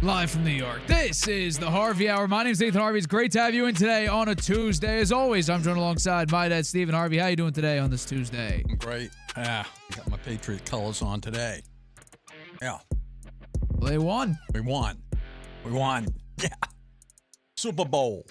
Live from New York, this is the Harvey Hour. My name is Nathan Harvey. It's great to have you in today on a Tuesday. As always, I'm joined alongside my dad, Stephen Harvey. How you doing today on this Tuesday? I'm great. I got my Patriot colors on today. Yeah. Well, they won. We won. Yeah. Super Bowl.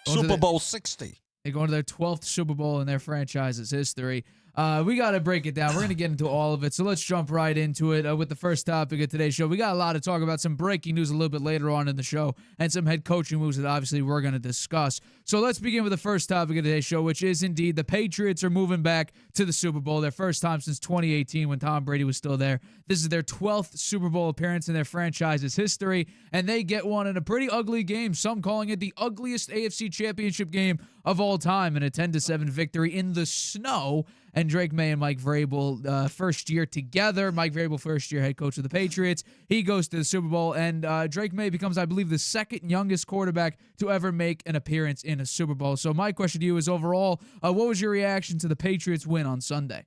Going Super Bowl 60. They're going to their 12th Super Bowl in their franchise's history. We got to break it down. We're going to get into all of it, so let's jump right into it with the first topic of today's show. We got a lot to talk about, some breaking news a little bit later on in the show, and some head coaching moves that obviously we're going to discuss. So let's begin with the first topic of today's show, which is indeed the Patriots are moving back to the Super Bowl, their first time since 2018 when Tom Brady was still there. This is their 12th Super Bowl appearance in their franchise's history, and they get one in a pretty ugly game, some calling it the ugliest AFC Championship game of all time, in a 10-7 victory in the snow. And Drake Maye and Mike Vrabel, first year together. Mike Vrabel, first year head coach of the Patriots. He goes to the Super Bowl, and Drake Maye becomes, I believe, the second youngest quarterback to ever make an appearance in a Super Bowl. So my question to you is, overall, what was your reaction to the Patriots win on Sunday?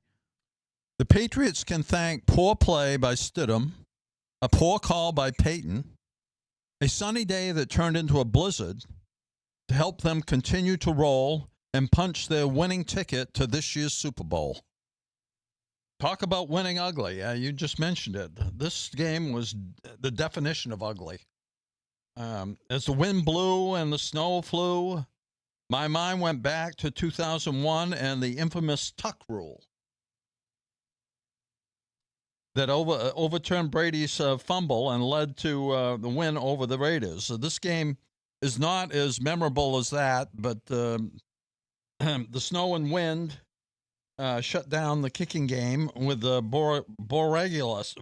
The Patriots can thank poor play by Stidham, a poor call by Peyton, a sunny day that turned into a blizzard to help them continue to roll and punch their winning ticket to this year's Super Bowl. Talk about winning ugly. You just mentioned it. This game was the definition of ugly. As the wind blew and the snow flew, my mind went back to 2001 and the infamous tuck rule that overturned Brady's fumble and led to the win over the Raiders. So this game is not as memorable as that, but the snow and wind shut down the kicking game with the Borregales,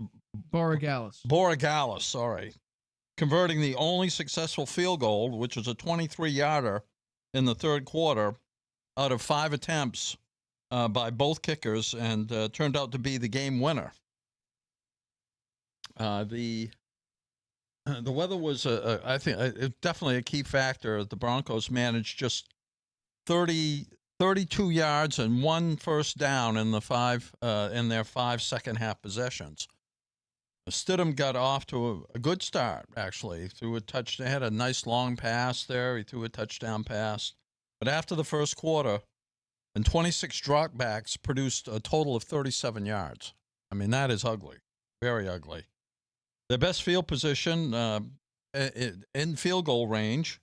converting the only successful field goal, which was a 23-yarder in the third quarter, out of 5 attempts by both kickers, and turned out to be the game winner. The weather was, I think, definitely a key factor. The Broncos managed just 32 yards and 1 first down in their 5 second-half possessions. Stidham got off to a good start, actually. Threw a touchdown, had a nice long pass there. He threw a touchdown pass. But after the first quarter, and 26 dropbacks produced a total of 37 yards. I mean, that is ugly, very ugly. Their best field position in field goal range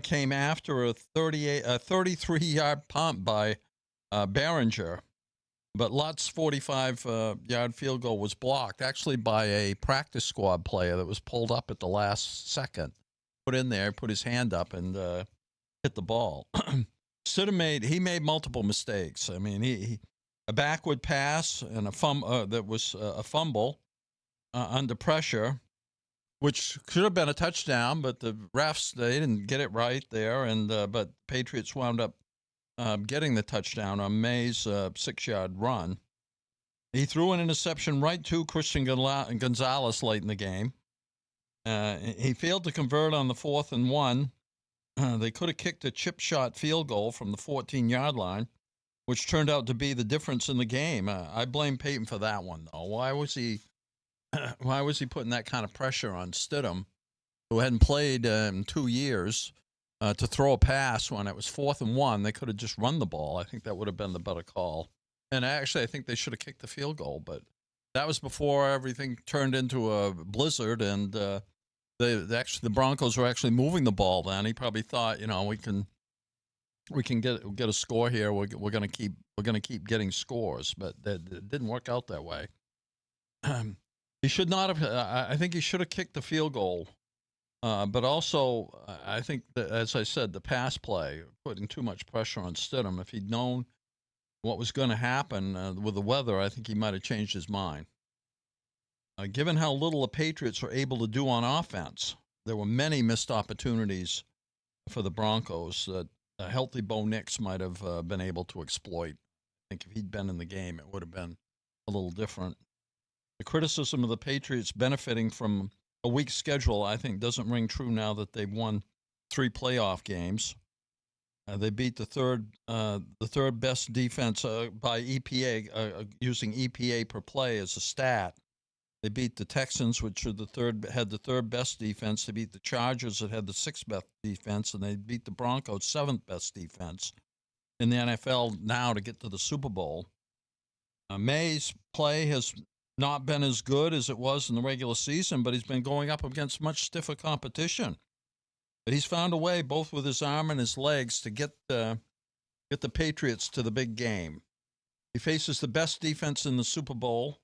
came after a 33-yard punt by Behringer. But Lott's 45-yard field goal was blocked, actually by a practice squad player that was pulled up at the last second. Put in there, put his hand up, and hit the ball. Stidham made multiple mistakes. I mean, he a backward pass and a that was a fumble under pressure, which should have been a touchdown, but the refs, they didn't get it right there, and but Patriots wound up getting the touchdown on Maye's 6-yard run. He threw an interception right to Christian Gonzalez late in the game. He failed to convert on the 4th and 1. They could have kicked a chip shot field goal from the 14-yard line, which turned out to be the difference in the game. I blame Peyton for that one, though. Why was he putting that kind of pressure on Stidham, who hadn't played in 2 years, to throw a pass when it was 4th and 1? They could have just run the ball. I think that would have been the better call. And actually, I think they should have kicked the field goal, but that was before everything turned into a blizzard, and the Broncos were actually moving the ball then. He probably thought, we can get a score here. We're gonna keep getting scores, but it didn't work out that way. He should not have. I think he should have kicked the field goal. But also, I think that, as I said, the pass play, putting too much pressure on Stidham. If he'd known what was going to happen with the weather, I think he might have changed his mind. Given how little the Patriots were able to do on offense, there were many missed opportunities for the Broncos that a healthy Bo Nix might have been able to exploit. I think if he'd been in the game, it would have been a little different. The criticism of the Patriots benefiting from a weak schedule, I think, doesn't ring true now that they've won 3 playoff games. They beat the third best defense by EPA, using EPA per play as a stat. They beat the Texans, which are had the third best defense. They beat the Chargers, that had the 6th best defense, and they beat the Broncos, 7th best defense in the NFL now to get to the Super Bowl. Maye's play has not been as good as it was in the regular season, but he's been going up against much stiffer competition. But he's found a way, both with his arm and his legs, to get the Patriots to the big game. He faces the best defense in the Super Bowl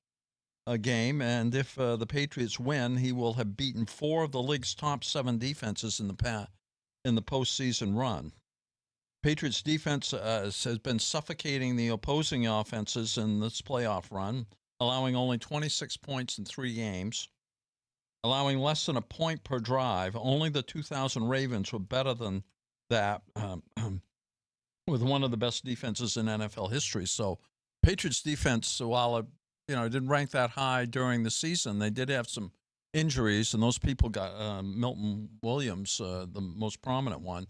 game, and if the Patriots win, he will have beaten 4 of the league's top 7 defenses in the postseason run. Patriots defense has been suffocating the opposing offenses in this playoff run, allowing only 26 points in 3 games, allowing less than a point per drive. Only the 2000 Ravens were better than that, with one of the best defenses in NFL history. So Patriots defense, while it didn't rank that high during the season, they did have some injuries, and those people got Milton Williams, the most prominent one,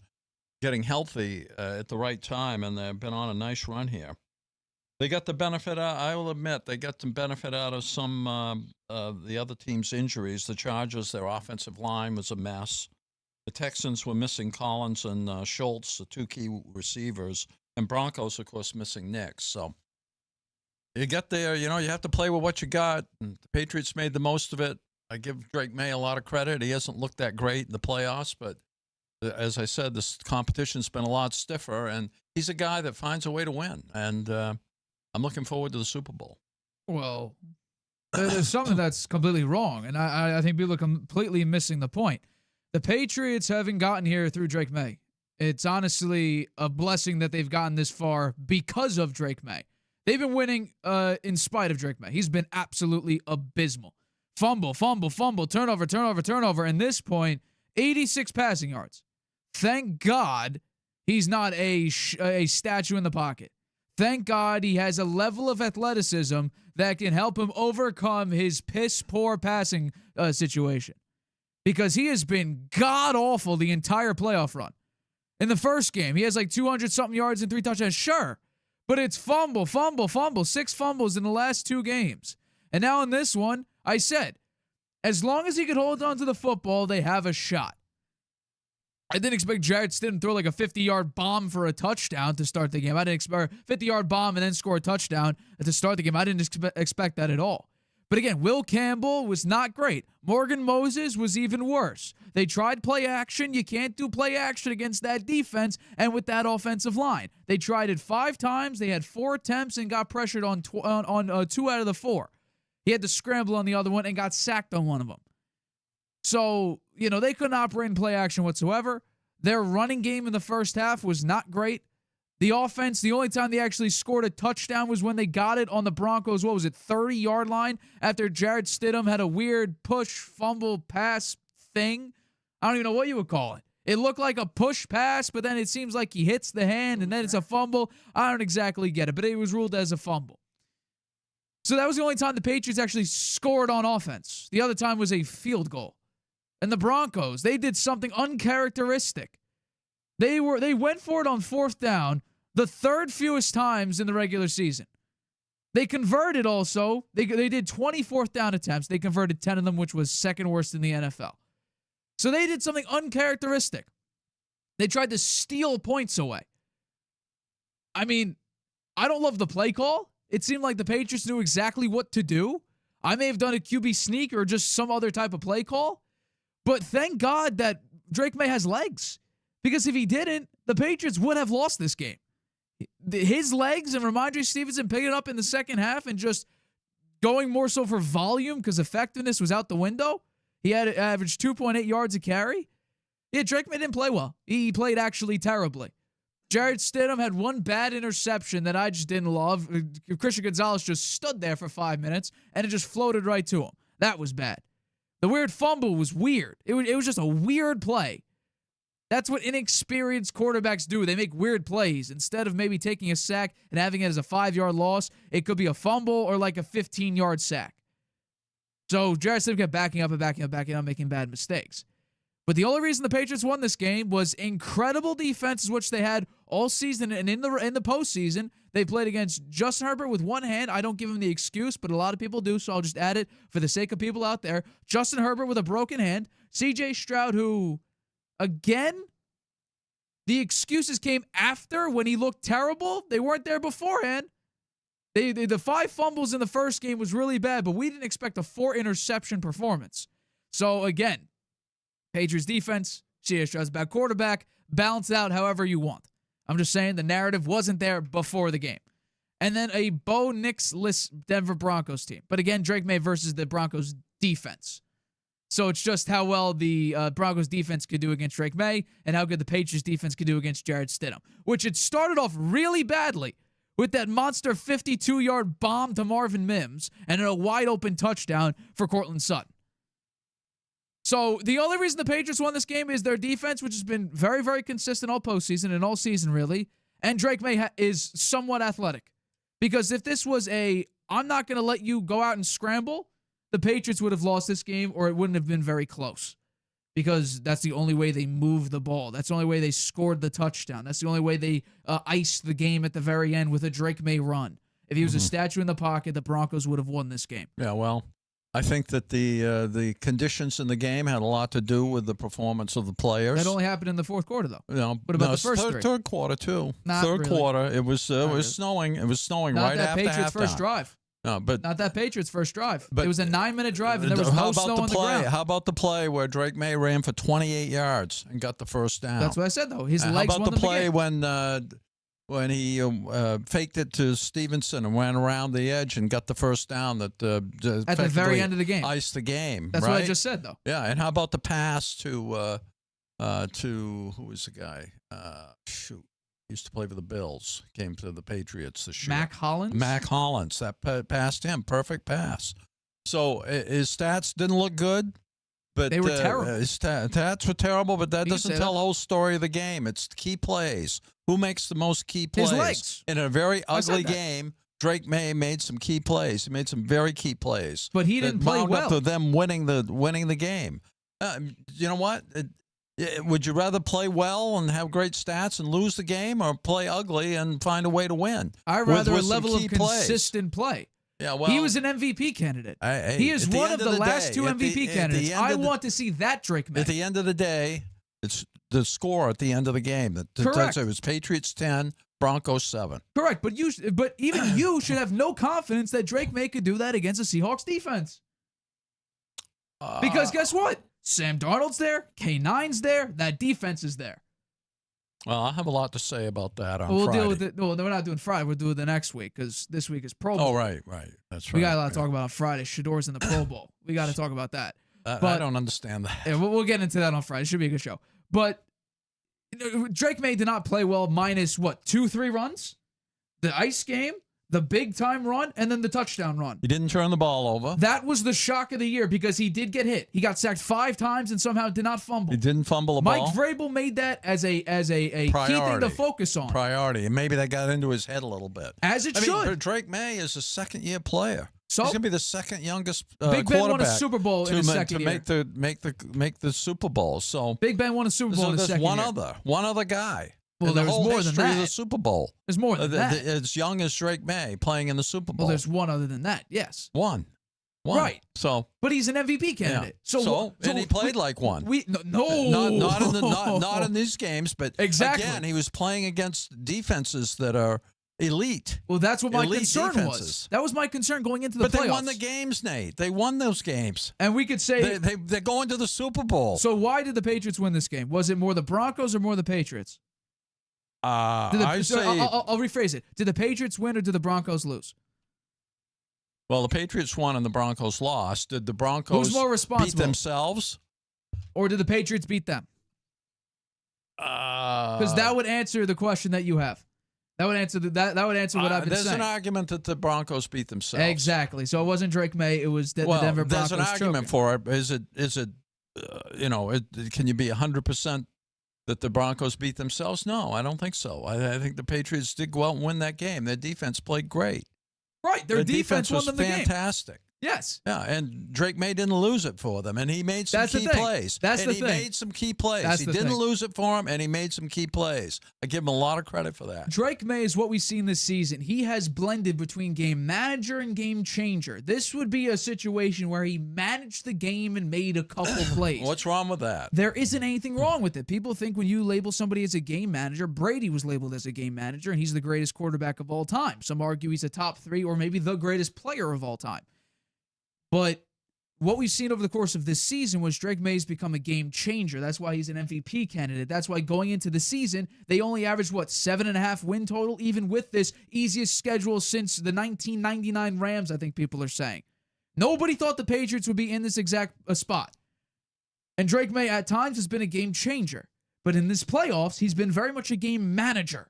getting healthy at the right time, and they've been on a nice run here. They got the benefit, I will admit, they got some benefit out of some the other team's injuries. The Chargers, their offensive line was a mess. The Texans were missing Collins and Schultz, the 2 key receivers, and Broncos, of course, missing Nix. So you get there, you have to play with what you got. And the Patriots made the most of it. I give Drake Maye a lot of credit. He hasn't looked that great in the playoffs, but as I said, this competition's been a lot stiffer, and he's a guy that finds a way to win. And I'm looking forward to the Super Bowl. Well, there's something that's completely wrong, and I think people are completely missing the point. The Patriots haven't gotten here through Drake Maye. It's honestly a blessing that they've gotten this far because of Drake Maye. They've been winning in spite of Drake Maye. He's been absolutely abysmal. Fumble, turnover. And this point, 86 passing yards. Thank God he's not a statue in the pocket. Thank God he has a level of athleticism that can help him overcome his piss-poor passing situation. Because he has been god-awful the entire playoff run. In the first game, he has like 200-something yards and 3 touchdowns. Sure. But it's fumble. 6 fumbles in the last 2 games. And now in this one, I said, as long as he could hold on to the football, they have a shot. I didn't expect Jarrett Stidham to throw like a 50-yard bomb for a touchdown to start the game. I didn't expect a 50-yard bomb and then score a touchdown to start the game. I didn't expect that at all. But again, Will Campbell was not great. Morgan Moses was even worse. They tried play action. You can't do play action against that defense and with that offensive line. They tried it 5 times. They had 4 attempts and got pressured on 2 out of the 4. He had to scramble on the other one and got sacked on one of them. So, they couldn't operate in play action whatsoever. Their running game in the first half was not great. The offense, the only time they actually scored a touchdown was when they got it on the Broncos, 30-yard line after Jarrett Stidham had a weird push, fumble, pass thing. I don't even know what you would call it. It looked like a push pass, but then it seems like he hits the hand, and then it's a fumble. I don't exactly get it, but it was ruled as a fumble. So that was the only time the Patriots actually scored on offense. The other time was a field goal. And the Broncos, they did something uncharacteristic. They went for it on fourth down the third fewest times in the regular season. They converted also. They did 20 fourth down attempts. They converted 10 of them, which was second worst in the NFL. So they did something uncharacteristic. They tried to steal points away. I mean, I don't love the play call. It seemed like the Patriots knew exactly what to do. I may have done a QB sneak or just some other type of play call. But thank God that Drake Maye has legs. Because if he didn't, the Patriots would have lost this game. His legs and Ramondre Stevenson picking it up in the second half and just going more so for volume because effectiveness was out the window. He had averaged 2.8 yards a carry. Yeah, Drake Maye didn't play well. He played actually terribly. Jarrett Stidham had one bad interception that I just didn't love. Christian Gonzalez just stood there for 5 minutes, and it just floated right to him. That was bad. The weird fumble was weird. It was just a weird play. That's what inexperienced quarterbacks do. They make weird plays. Instead of maybe taking a sack and having it as a 5-yard loss, it could be a fumble or like a 15-yard sack. So Jarrett Stidham kept backing up, making bad mistakes. But the only reason the Patriots won this game was incredible defenses, which they had all season, and in the postseason, they played against Justin Herbert with one hand. I don't give him the excuse, but a lot of people do, so I'll just add it for the sake of people out there. Justin Herbert with a broken hand. C.J. Stroud, who, again, the excuses came after when he looked terrible. They weren't there beforehand. The 5 fumbles in the first game was really bad, but we didn't expect a 4-interception performance. So, again, Patriots defense, C.J. Stroud's bad quarterback, balance it out however you want. I'm just saying the narrative wasn't there before the game. And then a Bo Nix-less Denver Broncos team. But again, Drake Maye versus the Broncos defense. So it's just how well the Broncos defense could do against Drake Maye and how good the Patriots defense could do against Jarrett Stidham, which it started off really badly with that monster 52-yard bomb to Marvin Mims and a wide-open touchdown for Courtland Sutton. So the only reason the Patriots won this game is their defense, which has been very, very consistent all postseason and all season, really. And Drake Maye is somewhat athletic. Because if this was I'm not going to let you go out and scramble, the Patriots would have lost this game, or it wouldn't have been very close. Because that's the only way they moved the ball. That's the only way they scored the touchdown. That's the only way they iced the game at the very end with a Drake Maye run. If he was a statue in the pocket, the Broncos would have won this game. Yeah, well, I think that the conditions in the game had a lot to do with the performance of the players. That only happened in the fourth quarter, though. What about the first three? Third quarter too. Third quarter, it was snowing. It was snowing right after Patriots' halftime. first drive. No, but not that Patriots' first drive. But it was a 9-minute drive, and there was no snow on the ground. How about the play where Drake Maye ran for 28 yards and got the first down? That's what I said, though. His legs won won the game. How the about the play when he faked it to Stevenson and went around the edge and got the first down that at the very end of the game iced the game? That's right? what I just said, though. Yeah, and how about the pass to who was the guy? He used to play for the Bills. Came to the Patriots this year. Mac Hollins. That passed him. Perfect pass. So his stats didn't look good, but they were terrible. His stats were terrible, but that doesn't tell the whole story of the game. It's the key plays. Who makes the most key plays? His legs. In a very ugly game, Drake Maye made some key plays. He made some very key plays. But he didn't play well. Up to them winning the game. You know what? Would you rather play well and have great stats and lose the game, or play ugly and find a way to win? I'd rather a level of consistent play. Yeah, well, he was an MVP candidate. He is one of the last two MVP candidates. I want to see that Drake Maye. At the end of the day, it's the score at the end of the game. Correct. It was Patriots 10, Broncos 7. Correct, but even you should have no confidence that Drake Maye could do that against the Seahawks defense. Because guess what? Sam Darnold's there, K9's there, that defense is there. Well, I have a lot to say about that on we'll Friday. Deal with it. Well, we're not doing Friday. We'll do it the next week because this week is Pro Bowl. Oh, right. That's right. We got a lot to talk about on Friday. Shador's in the Pro Bowl. We got to talk about that. I don't understand that. Yeah, we'll get into that on Friday. It should be a good show. But Drake Maye did not play well minus, 2-3 runs? The ice game, the big-time run, and then the touchdown run. He didn't turn the ball over. That was the shock of the year because he did get hit. He got sacked 5 times and somehow did not fumble. He didn't fumble a ball. Mike Vrabel made that as a key thing to focus on. Priority. And maybe that got into his head a little bit. As it should. Mean, Drake Maye is a second-year player. So, he's going to be the second youngest Big Ben won a Super Bowl in his second year. To make the Super Bowl. So Big Ben won a Super Bowl in his second year. One other guy. Well, in the there's whole more than history that. of the Super Bowl. There's more than that. As young as Drake Maye playing in the Super Bowl. Well, there's one other than that. Yes. One. Right. So, but he's an MVP candidate. Yeah. So he played like one. Not in these games, but exactly. Again, he was playing against defenses that are elite. Well, that's what my concern defenses. was. That was my concern going into the playoffs. But they won the games, Nate. They won those games. And we could say they're going to the Super Bowl. So why did the Patriots win this game? Was it more the Broncos or more the Patriots? I'll rephrase it. Did the Patriots win or did the Broncos lose? Well, the Patriots won and the Broncos lost. Did the Broncos Who's more responsible? beat themselves? Or did the Patriots beat them? Because that would answer the question that you have. That would answer that would answer what I've been saying. There's an argument that the Broncos beat themselves. Exactly. So it wasn't Drake Maye. It was the Denver Broncos. There's an argument for it. Is it can you be 100% that the Broncos beat themselves? No, I don't think so. I think the Patriots did go out and win that game. Their defense played great. Right, their defense was won them the game. fantastic. Yes. Yeah, and Drake Maye didn't lose it for them, and he made some key plays. He made some key plays. He didn't lose it for him, and he made some key plays. I give him a lot of credit for that. Drake Maye is what we've seen this season. He has blended between game manager and game changer. This would be a situation where he managed the game and made a couple plays. What's wrong with that? There isn't anything wrong with it. People think when you label somebody as a game manager, Brady was labeled as a game manager, and he's the greatest quarterback of all time. Some argue he's a top 3 or maybe the greatest player of all time. But what we've seen over the course of this season was Drake Maye's become a game changer. That's why he's an MVP candidate. That's why going into the season, they only averaged, 7.5 win total, even with this easiest schedule since the 1999 Rams, I think people are saying. Nobody thought the Patriots would be in this exact spot. And Drake Maye at times has been a game changer. But in this playoffs, he's been very much a game manager.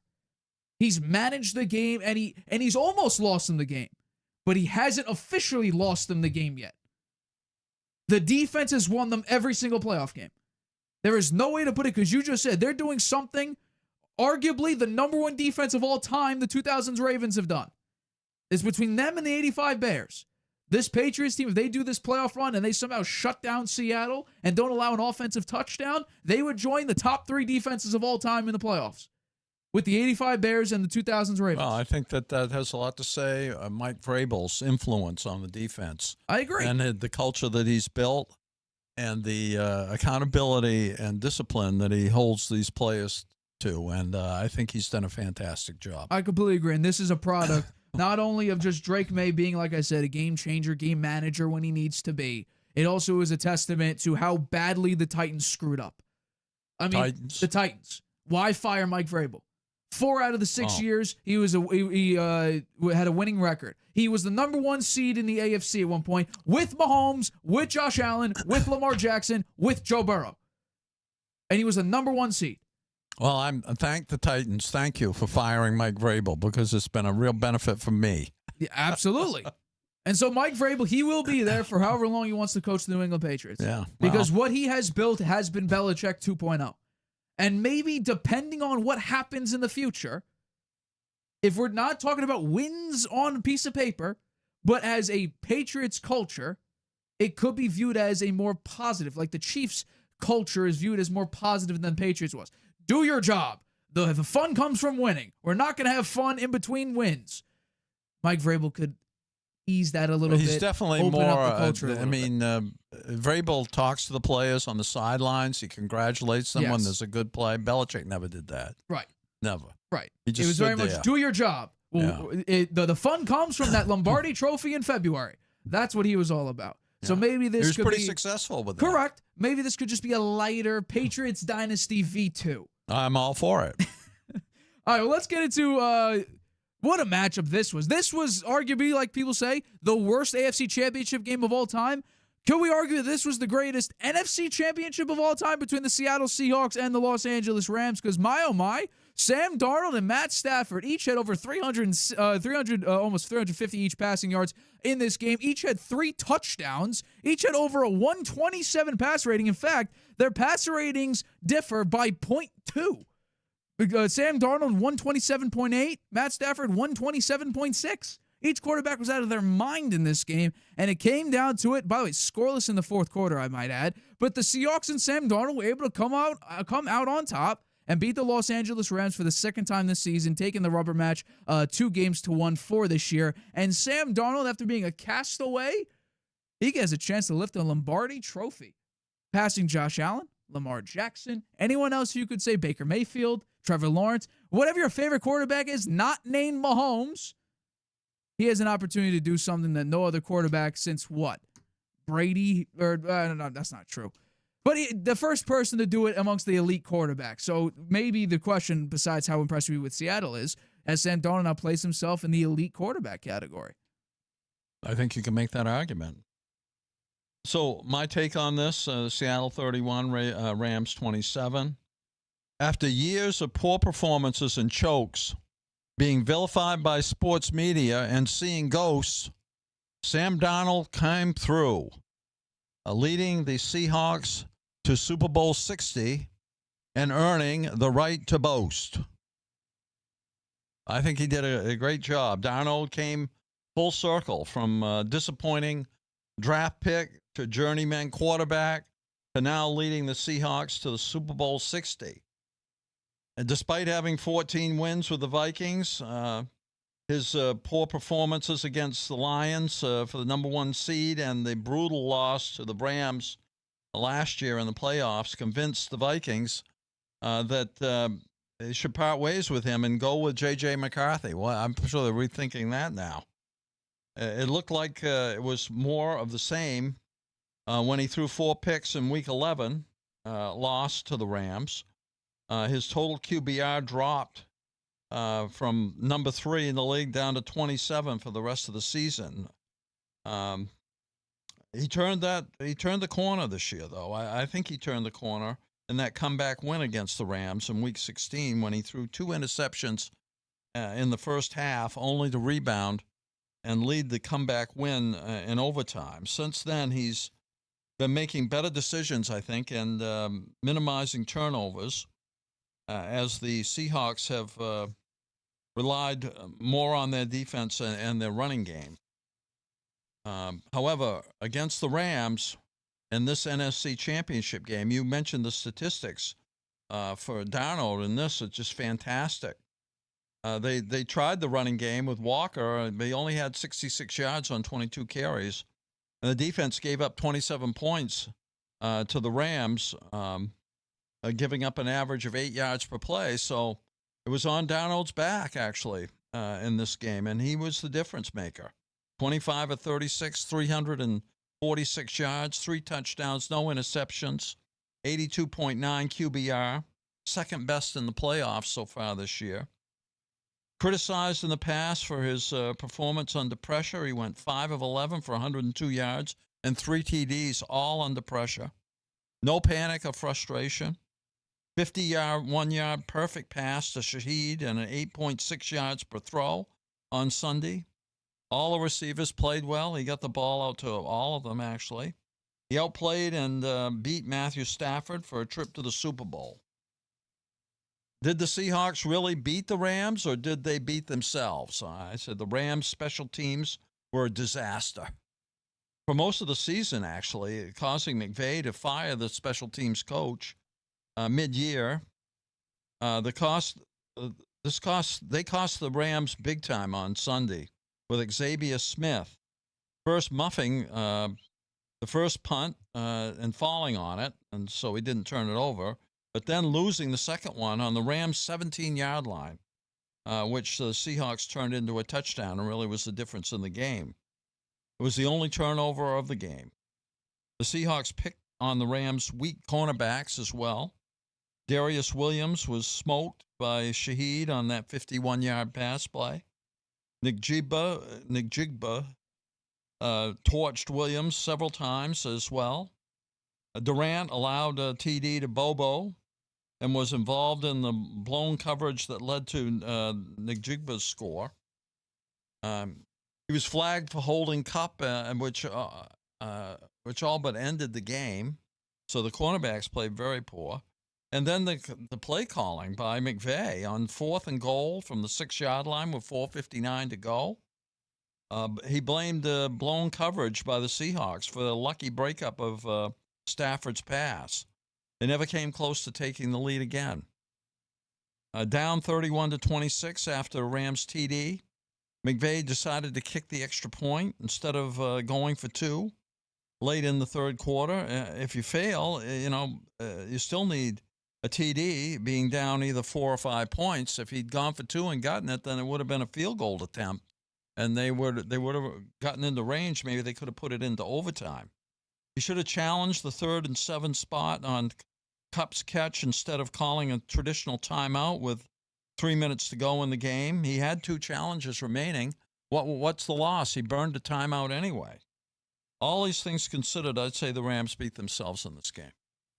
He's managed the game, and he's almost lost them the game. But he hasn't officially lost them the game yet. The defense has won them every single playoff game. There is no way to put it, because you just said they're doing something, arguably the number 1 defense of all time the 2000s Ravens have done. It's between them and the 85 Bears. This Patriots team, if they do this playoff run and they somehow shut down Seattle and don't allow an offensive touchdown, they would join the top 3 defenses of all time in the playoffs. With the 85 Bears and the 2000s Ravens. Well, I think that has a lot to say. Mike Vrabel's influence on the defense. I agree. And the culture that he's built and the accountability and discipline that he holds these players to. And I think he's done a fantastic job. I completely agree. And this is a product not only of just Drake Maye being, like I said, a game changer, game manager when he needs to be. It also is a testament to how badly the Titans screwed up. I mean, the Titans. Why fire Mike Vrabel? 4 out of the 6 years, he had a winning record. He was the number 1 seed in the AFC at one point, with Mahomes, with Josh Allen, with Lamar Jackson, with Joe Burrow. And he was the number 1 seed. Well, I'm thank the Titans. Thank you for firing Mike Vrabel, because it's been a real benefit for me. Yeah, absolutely. And so Mike Vrabel, he will be there for however long he wants to coach the New England Patriots. Yeah. Because what he has built has been Belichick 2.0. And maybe depending on what happens in the future, if we're not talking about wins on a piece of paper, but as a Patriots culture, it could be viewed as a more positive. Like the Chiefs culture is viewed as more positive than Patriots was. Do your job. The fun comes from winning. We're not going to have fun in between wins. Mike Vrabel could ease that a little bit. He's definitely open more. Up the culture Vrabel talks to the players on the sidelines. He congratulates them when there's a good play. Belichick never did that. Right. Never. Right. He just it was very much do your job. Well, the fun comes from that Lombardi Trophy in February. That's what he was all about. Yeah. So maybe this could be pretty successful with that. Correct. Maybe this could just be a lighter Patriots Dynasty V2. I'm all for it. All right. Well, let's get into what a matchup this was. This was arguably, like people say, the worst AFC Championship game of all time. Could we argue that this was the greatest NFC Championship of all time between the Seattle Seahawks and the Los Angeles Rams? Because my, oh my, Sam Darnold and Matt Stafford each had over 300, almost 350 each passing yards in this game. Each had 3 touchdowns. Each had over a 127 pass rating. In fact, their passer ratings differ by 0.2. Sam Darnold, 127.8. Matt Stafford, 127.6. Each quarterback was out of their mind in this game, and it came down to it. By the way, scoreless in the fourth quarter, I might add. But the Seahawks and Sam Darnold were able to come out on top and beat the Los Angeles Rams for the second time this season, taking the rubber match 2-1 for this year. And Sam Darnold, after being a castaway, he gets a chance to lift the Lombardi Trophy, passing Josh Allen, Lamar Jackson, anyone else you could say, Baker Mayfield, Trevor Lawrence, whatever your favorite quarterback is, not named Mahomes. He has an opportunity to do something that no other quarterback since what? Brady? Or no, that's not true. But the first person to do it amongst the elite quarterbacks. So maybe the question, besides how impressed we with Seattle is, has Sam Darnold now placed himself in the elite quarterback category? I think you can make that argument. So my take on this, Seattle 31, Rams 27. After years of poor performances and chokes, being vilified by sports media and seeing ghosts, Sam Darnold came through, leading the Seahawks to Super Bowl 60 and earning the right to boast. I think he did a great job. Darnold came full circle from disappointing draft pick to journeyman quarterback to now leading the Seahawks to the Super Bowl 60. And despite having 14 wins with the Vikings, his poor performances against the Lions for the number 1 seed and the brutal loss to the Rams last year in the playoffs convinced the Vikings that they should part ways with him and go with J.J. McCarthy. Well, I'm sure they're rethinking that now. It looked like it was more of the same when he threw 4 picks in Week 11, lost to the Rams. His total QBR dropped from number 3 in the league down to 27 for the rest of the season. He turned the corner this year, though. I think he turned the corner in that comeback win against the Rams in Week 16 when he threw 2 interceptions in the first half, only to rebound and lead the comeback win in overtime. Since then, he's been making better decisions, I think, and minimizing turnovers. As the Seahawks have relied more on their defense and their running game. However, against the Rams in this NFC Championship game, you mentioned the statistics for Darnold in this. It's just fantastic. They tried the running game with Walker. They only had 66 yards on 22 carries. And the defense gave up 27 points to the Rams, giving up an average of 8 yards per play. So it was on Darnold's back, actually, in this game, and he was the difference maker. 25 of 36, 346 yards, 3 touchdowns, no interceptions, 82.9 QBR, second best in the playoffs so far this year. Criticized in the past for his performance under pressure. He went 5 of 11 for 102 yards and 3 TDs, all under pressure. No panic or frustration. 50-yard, 1-yard perfect pass to Shaheed and an 8.6 yards per throw on Sunday. All the receivers played well. He got the ball out to all of them, actually. He outplayed and beat Matthew Stafford for a trip to the Super Bowl. Did the Seahawks really beat the Rams, or did they beat themselves? I said the Rams' special teams were a disaster. For most of the season, actually, causing McVay to fire the special teams coach mid-year. They cost the Rams big time on Sunday with Xavier Smith first muffing the first punt and falling on it, and so he didn't turn it over, but then losing the second one on the Rams' 17-yard line, which the Seahawks turned into a touchdown and really was the difference in the game. It was the only turnover of the game. The Seahawks picked on the Rams' weak cornerbacks as well. Darius Williams was smoked by Shaheed on that 51-yard pass play. Nick Jigba torched Williams several times as well. Durant allowed a TD to Bobo and was involved in the blown coverage that led to Njigba's score. He was flagged for holding Cup, which all but ended the game. So the cornerbacks played very poor. And then the play calling by McVay on 4th and goal from the 6-yard line with 4:59 to go. He blamed blown coverage by the Seahawks for the lucky breakup of Stafford's pass. They never came close to taking the lead again. Down 31-26 after Rams TD, McVay decided to kick the extra point instead of going for 2 late in the third quarter. If you fail, you still need a TD, being down either 4 or 5 points. If he'd gone for 2 and gotten it, then it would have been a field goal attempt, and they would have gotten into range. Maybe they could have put it into overtime. He should have challenged the 3rd and 7 spot on Cup's catch instead of calling a traditional timeout with 3 minutes to go in the game. He had 2 challenges remaining. What's the loss? He burned a timeout anyway. All these things considered, I'd say the Rams beat themselves in this game.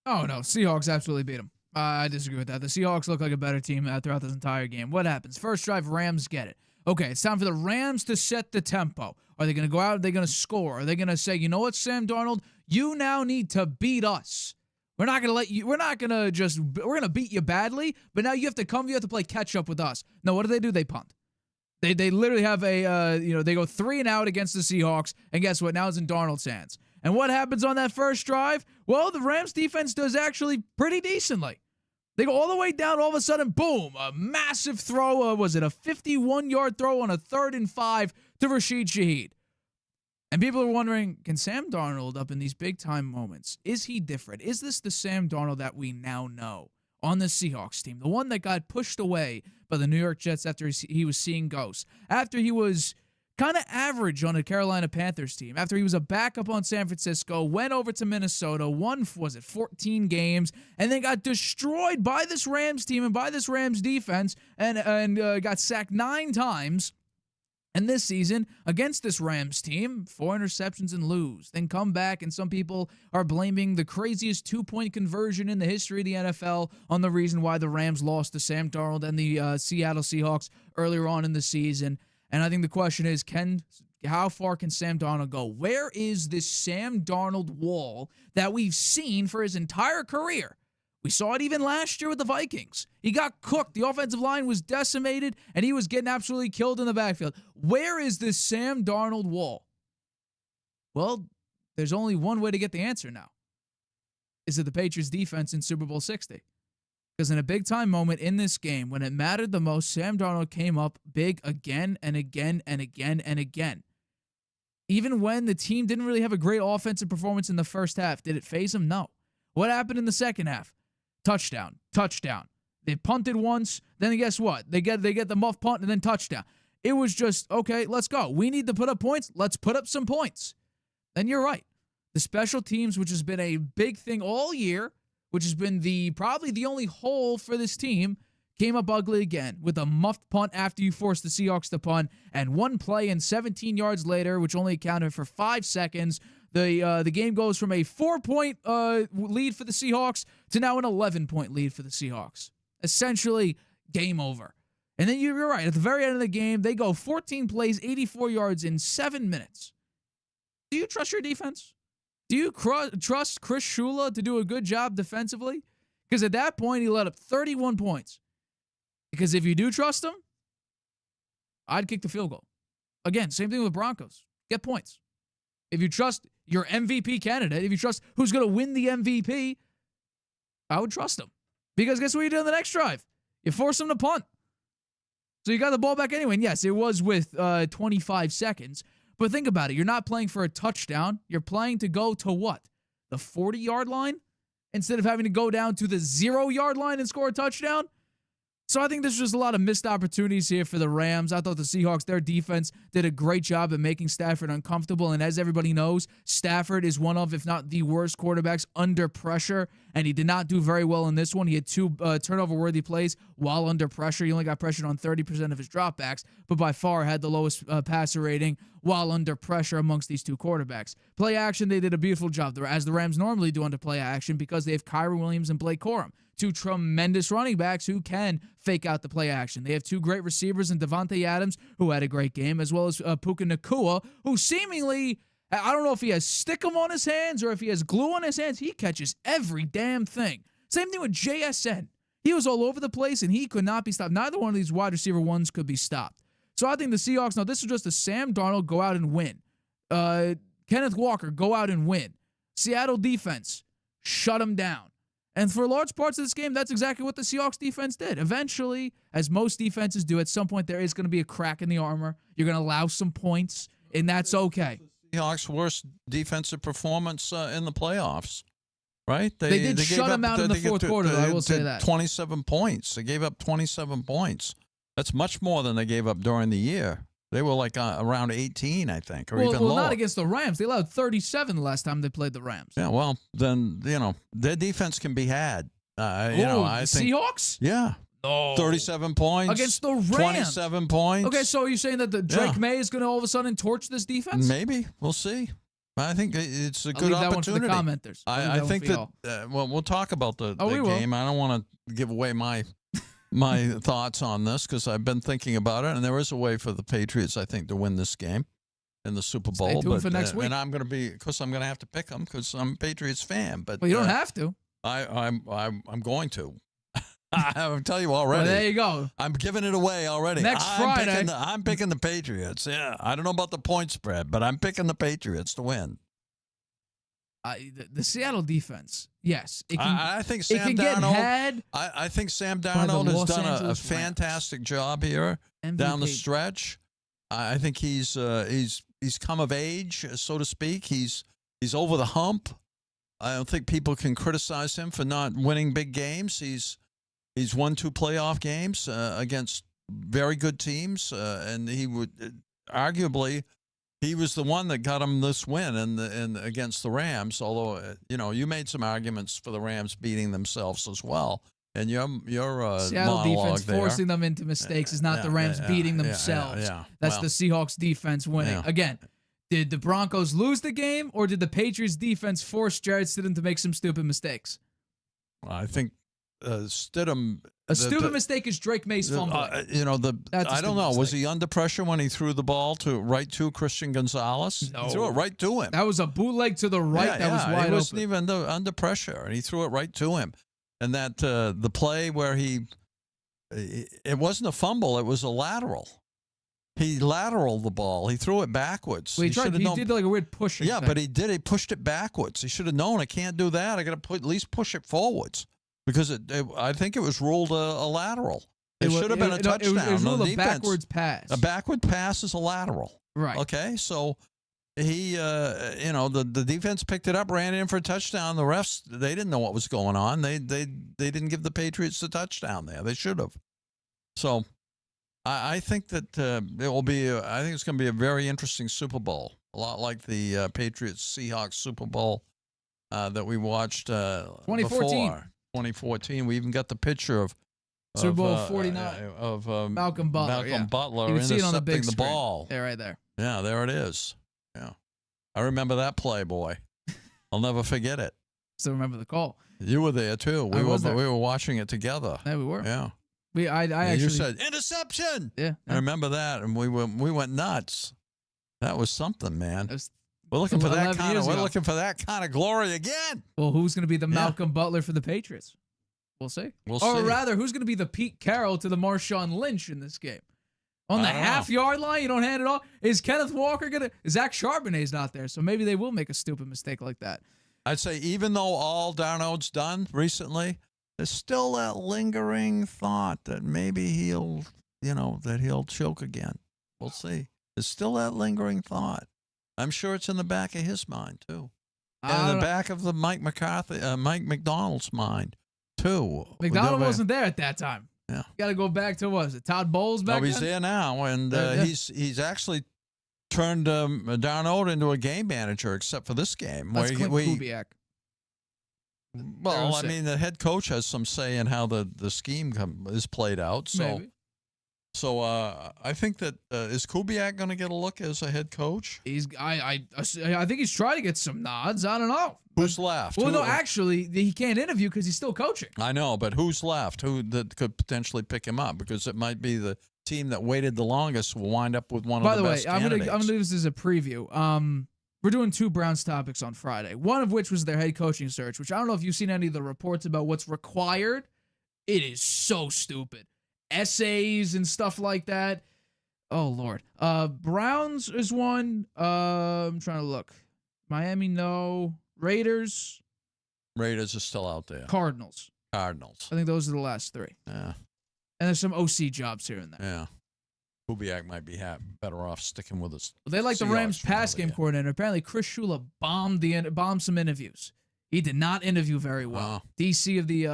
Oh, no. Seahawks absolutely beat them. I disagree with that. The Seahawks look like a better team throughout this entire game. What happens? First drive, Rams get it. Okay, it's time for the Rams to set the tempo. Are they going to go out? Are they going to score? Are they going to say, you know what, Sam Darnold? You now need to beat us. We're not going to let you, we're going to beat you badly, but now you have to play catch up with us. No, what do? They punt. They literally have they go 3 and out against the Seahawks, and guess what? Now it's in Darnold's hands. And what happens on that first drive? Well, the Rams defense does actually pretty decently. They go all the way down, all of a sudden, boom, a massive throw. Was it a 51-yard throw on a 3rd and 5 to Rashid Shaheed? And people are wondering, can Sam Darnold, up in these big-time moments, is he different? Is this the Sam Darnold that we now know on the Seahawks team? The one that got pushed away by the New York Jets after he was seeing ghosts, after he was kind of average on a Carolina Panthers team, after he was a backup on San Francisco, went over to Minnesota, won, 14 games, and then got destroyed by this Rams team and by this Rams defense, and got sacked 9 times. And this season, against this Rams team, 4 interceptions and lose. Then come back, and some people are blaming the craziest 2-point conversion in the history of the NFL on the reason why the Rams lost to Sam Darnold and the Seattle Seahawks earlier on in the season. And I think the question is, how far can Sam Darnold go? Where is this Sam Darnold wall that we've seen for his entire career? We saw it even last year with the Vikings. He got cooked. The offensive line was decimated, and he was getting absolutely killed in the backfield. Where is this Sam Darnold wall? Well, there's only one way to get the answer now. Is it the Patriots defense in Super Bowl 60? Because in a big-time moment in this game, when it mattered the most, Sam Darnold came up big again and again and again and again. Even when the team didn't really have a great offensive performance in the first half, did it faze him? No. What happened in the second half? Touchdown. They punted once, then guess what? They get the muff punt and then touchdown. It was just, okay, let's go. We need to put up points. Let's put up some points. Then you're right. The special teams, which has been a big thing all year, which has been probably the only hole for this team, came up ugly again with a muffed punt after you forced the Seahawks to punt, and one play and 17 yards later, which only accounted for 5 seconds, the game goes from a 4-point lead for the Seahawks to now an 11-point lead for the Seahawks. Essentially, game over. And then you're right. At the very end of the game, they go 14 plays, 84 yards in 7 minutes. Do you trust your defense? Do you trust Chris Shula to do a good job defensively? Because at that point, he let up 31 points. Because if you do trust him, I'd kick the field goal. Again, same thing with the Broncos. Get points. If you trust your MVP candidate, if you trust who's going to win the MVP, I would trust him. Because guess what you do in the next drive? You force him to punt. So you got the ball back anyway. And yes, it was with 25 seconds. But think about it. You're not playing for a touchdown. You're playing to go to what? The 40-yard line? Instead of having to go down to the 0-yard line and score a touchdown? So I think there's just a lot of missed opportunities here for the Rams. I thought the Seahawks, their defense, did a great job at making Stafford uncomfortable. And as everybody knows, Stafford is one of, if not the worst quarterbacks under pressure. And he did not do very well in this one. He had 2 turnover-worthy plays while under pressure. He only got pressured on 30% of his dropbacks, but by far had the lowest passer rating while under pressure amongst these 2 quarterbacks. Play action, they did a beautiful job, as the Rams normally do under play action, because they have Kyron Williams and Blake Corum. two tremendous running backs who can fake out the play action. They have two great receivers in Devontae Adams, who had a great game, as well as Puka Nacua, who seemingly, I don't know if he has stickum on his hands or if he has glue on his hands. He catches every damn thing. Same thing with JSN. He was all over the place, and he could not be stopped. Neither one of these wide receiver ones could be stopped. So I think the Seahawks, now this is just a Sam Darnold go out and win. Kenneth Walker, go out and win. Seattle defense, shut them down. And for large parts of this game, that's exactly what the Seahawks defense did. Eventually, as most defenses do, at some point there is going to be a crack in the armor. You're going to allow some points, and that's okay. Seahawks' worst defensive performance in the playoffs, right? They did shut them out in the fourth quarter, I will say that. 27 points. They gave up 27 points. That's much more than they gave up during the year. They were like around 18, I think, or even lower. Well, not against the Rams. They allowed 37 the last time they played the Rams. Yeah, well, then, their defense can be had. I think Seahawks? Yeah. No. 37 points. Against the Rams. 27 points. Okay, so are you saying that the Drake Maye is going to all of a sudden torch this defense? Maybe. We'll see. I think it's a good leave that opportunity. One for the commenters. I think that, we'll talk about the game. I don't want to give away my thoughts on this because I've been thinking about it, and there is a way for the Patriots, I think, to win this game in the Super Bowl. Stay tuned for next week. And I'm going to have to pick them because I'm a Patriots fan. But you don't have to. I'm going to. I'll tell you already. Well, there you go. I'm giving it away already. Next Friday. I'm picking the Patriots. Yeah, I don't know about the point spread, but I'm picking the Patriots to win. The Seattle defense, yes. I think Sam Darnold. I think Sam Darnold has done a fantastic job here MVP. Down the stretch. I think he's come of age, so to speak. He's over the hump. I don't think people can criticize him for not winning big games. He's won 2 playoff games against very good teams, and he would arguably. He was the one that got him this win in against the Rams. Although you made some arguments for the Rams beating themselves as well, and your Seattle defense there. Forcing them into mistakes is not the Rams beating themselves. That's the Seahawks defense winning. Yeah. Again, did the Broncos lose the game, or did the Patriots defense force Jarrett Stidham to make some stupid mistakes? I think Stidham. A stupid mistake is Drake Maye's fumble. I don't know. Was he under pressure when he threw the ball right to Christian Gonzalez? No. He threw it right to him. That was a bootleg to the right that was wide open. He wasn't even under pressure, and he threw it right to him. And that the play where it wasn't a fumble, it was a lateral. He lateraled the ball. He threw it backwards. Well, he did like a weird pushing thing. But he did. He pushed it backwards. He should have known I can't do that. I got to at least push it forwards. Because I think it was ruled a lateral. It should have been a touchdown. It was ruled a backwards pass. A backward pass is a lateral. Right. Okay, so he, the defense picked it up, ran in for a touchdown. The refs, they didn't know what was going on. They didn't give the Patriots the touchdown there. They should have. So I think that it will be. I think it's going to be a very interesting Super Bowl. A lot like the Patriots Seahawks Super Bowl that we watched 2014. Before. 2014. We even got the picture of Super Bowl 49 of Malcolm Butler. Butler you can see it on the big the ball. Yeah, right there. Yeah, there it is. Yeah, I remember that play, boy. I'll never forget it. Still remember the call. You were there too. We were watching it together. Yeah, we were. Yeah. I actually. You said interception. Yeah. I remember that, and we went nuts. That was something, man. We're looking for that kind of. We're looking for that kind of glory again. Well, who's going to be the Malcolm Butler for the Patriots? We'll see. Or rather, who's going to be the Pete Carroll to the Marshawn Lynch in this game? On the half-yard line, you don't hand it off. Is Kenneth Walker going to? Zach Charbonnet's not there, so maybe they will make a stupid mistake like that. I'd say even though all Darnold's done recently, there's still that lingering thought that maybe he'll choke again. We'll see. There's still that lingering thought. I'm sure it's in the back of his mind, too. And in the back of the Mike McDonald's mind, too. McDonald wasn't there at that time. Yeah. Got to go back to, what is it, Todd Bowles back then? He's there now, and he's actually turned Darnold into a game manager, except for this game. That's Clint Kubiak. Well, I mean, the head coach has some say in how the scheme is played out. So, maybe. So I think that is Kubiak going to get a look as a head coach? I think he's trying to get some nods. I don't know. Who's left? Well, no, actually, he can't interview because he's still coaching. I know, but who's left? Who that could potentially pick him up? Because it might be the team that waited the longest will wind up with one of the best candidates. By the way, I'm gonna do this as a preview. We're doing 2 Browns topics on Friday. One of which was their head coaching search, which I don't know if you've seen any of the reports about what's required. It is so stupid. Essays and stuff like that. Oh Lord. Browns is one. I'm trying to look. Miami, no. Raiders are still out there. Cardinals. I think those are the last 3. Yeah. And there's some OC jobs here and there. Yeah. Kubiak might be better off sticking with us. They like the Rams pass game coordinator. Apparently, Chris Shula bombed some interviews. He did not interview very well. Wow. DC of the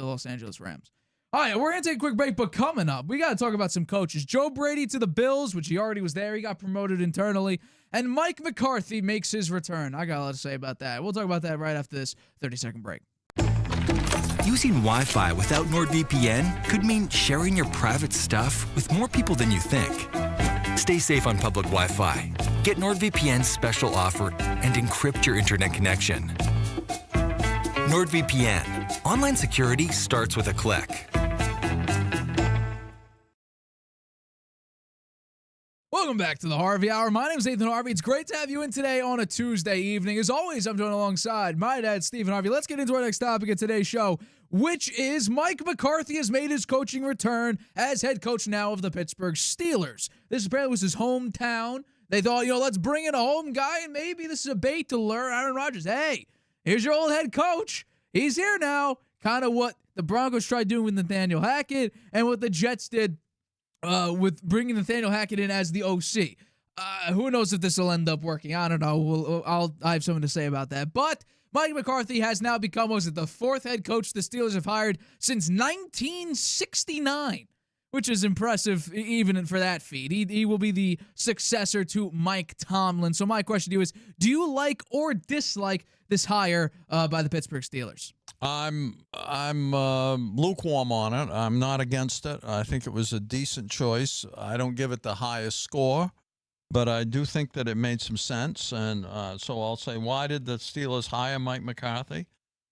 Los Angeles Rams. All right, we're going to take a quick break, but coming up, we got to talk about some coaches. Joe Brady to the Bills, which he already was there. He got promoted internally. And Mike McCarthy makes his return. I got a lot to say about that. We'll talk about that right after this 30-second break. Using Wi-Fi without NordVPN could mean sharing your private stuff with more people than you think. Stay safe on public Wi-Fi. Get NordVPN's special offer and encrypt your internet connection. NordVPN. Online security starts with a click. Welcome back to the Harvey Hour. My name is Nathan Harvey. It's great to have you in today on a Tuesday evening. As always, I'm joined alongside my dad, Stephen Harvey. Let's get into our next topic of today's show, which is Mike McCarthy has made his coaching return as head coach now of the Pittsburgh Steelers. This apparently was his hometown. They thought, let's bring in a home guy, and maybe this is a bait to lure Aaron Rodgers. Hey, here's your old head coach. He's here now. Kind of what the Broncos tried doing with Nathaniel Hackett and what the Jets did with bringing Nathaniel Hackett in as the OC. Who knows if this will end up working? I don't know. I have something to say about that. But Mike McCarthy has now become, the 4th head coach the Steelers have hired since 1969, which is impressive even for that feat. He will be the successor to Mike Tomlin. So my question to you is, do you like or dislike this hire by the Pittsburgh Steelers? I'm lukewarm on it. I'm not against it. I think it was a decent choice. I don't give it the highest score, but I do think that it made some sense. And so I'll say, why did the Steelers hire Mike McCarthy?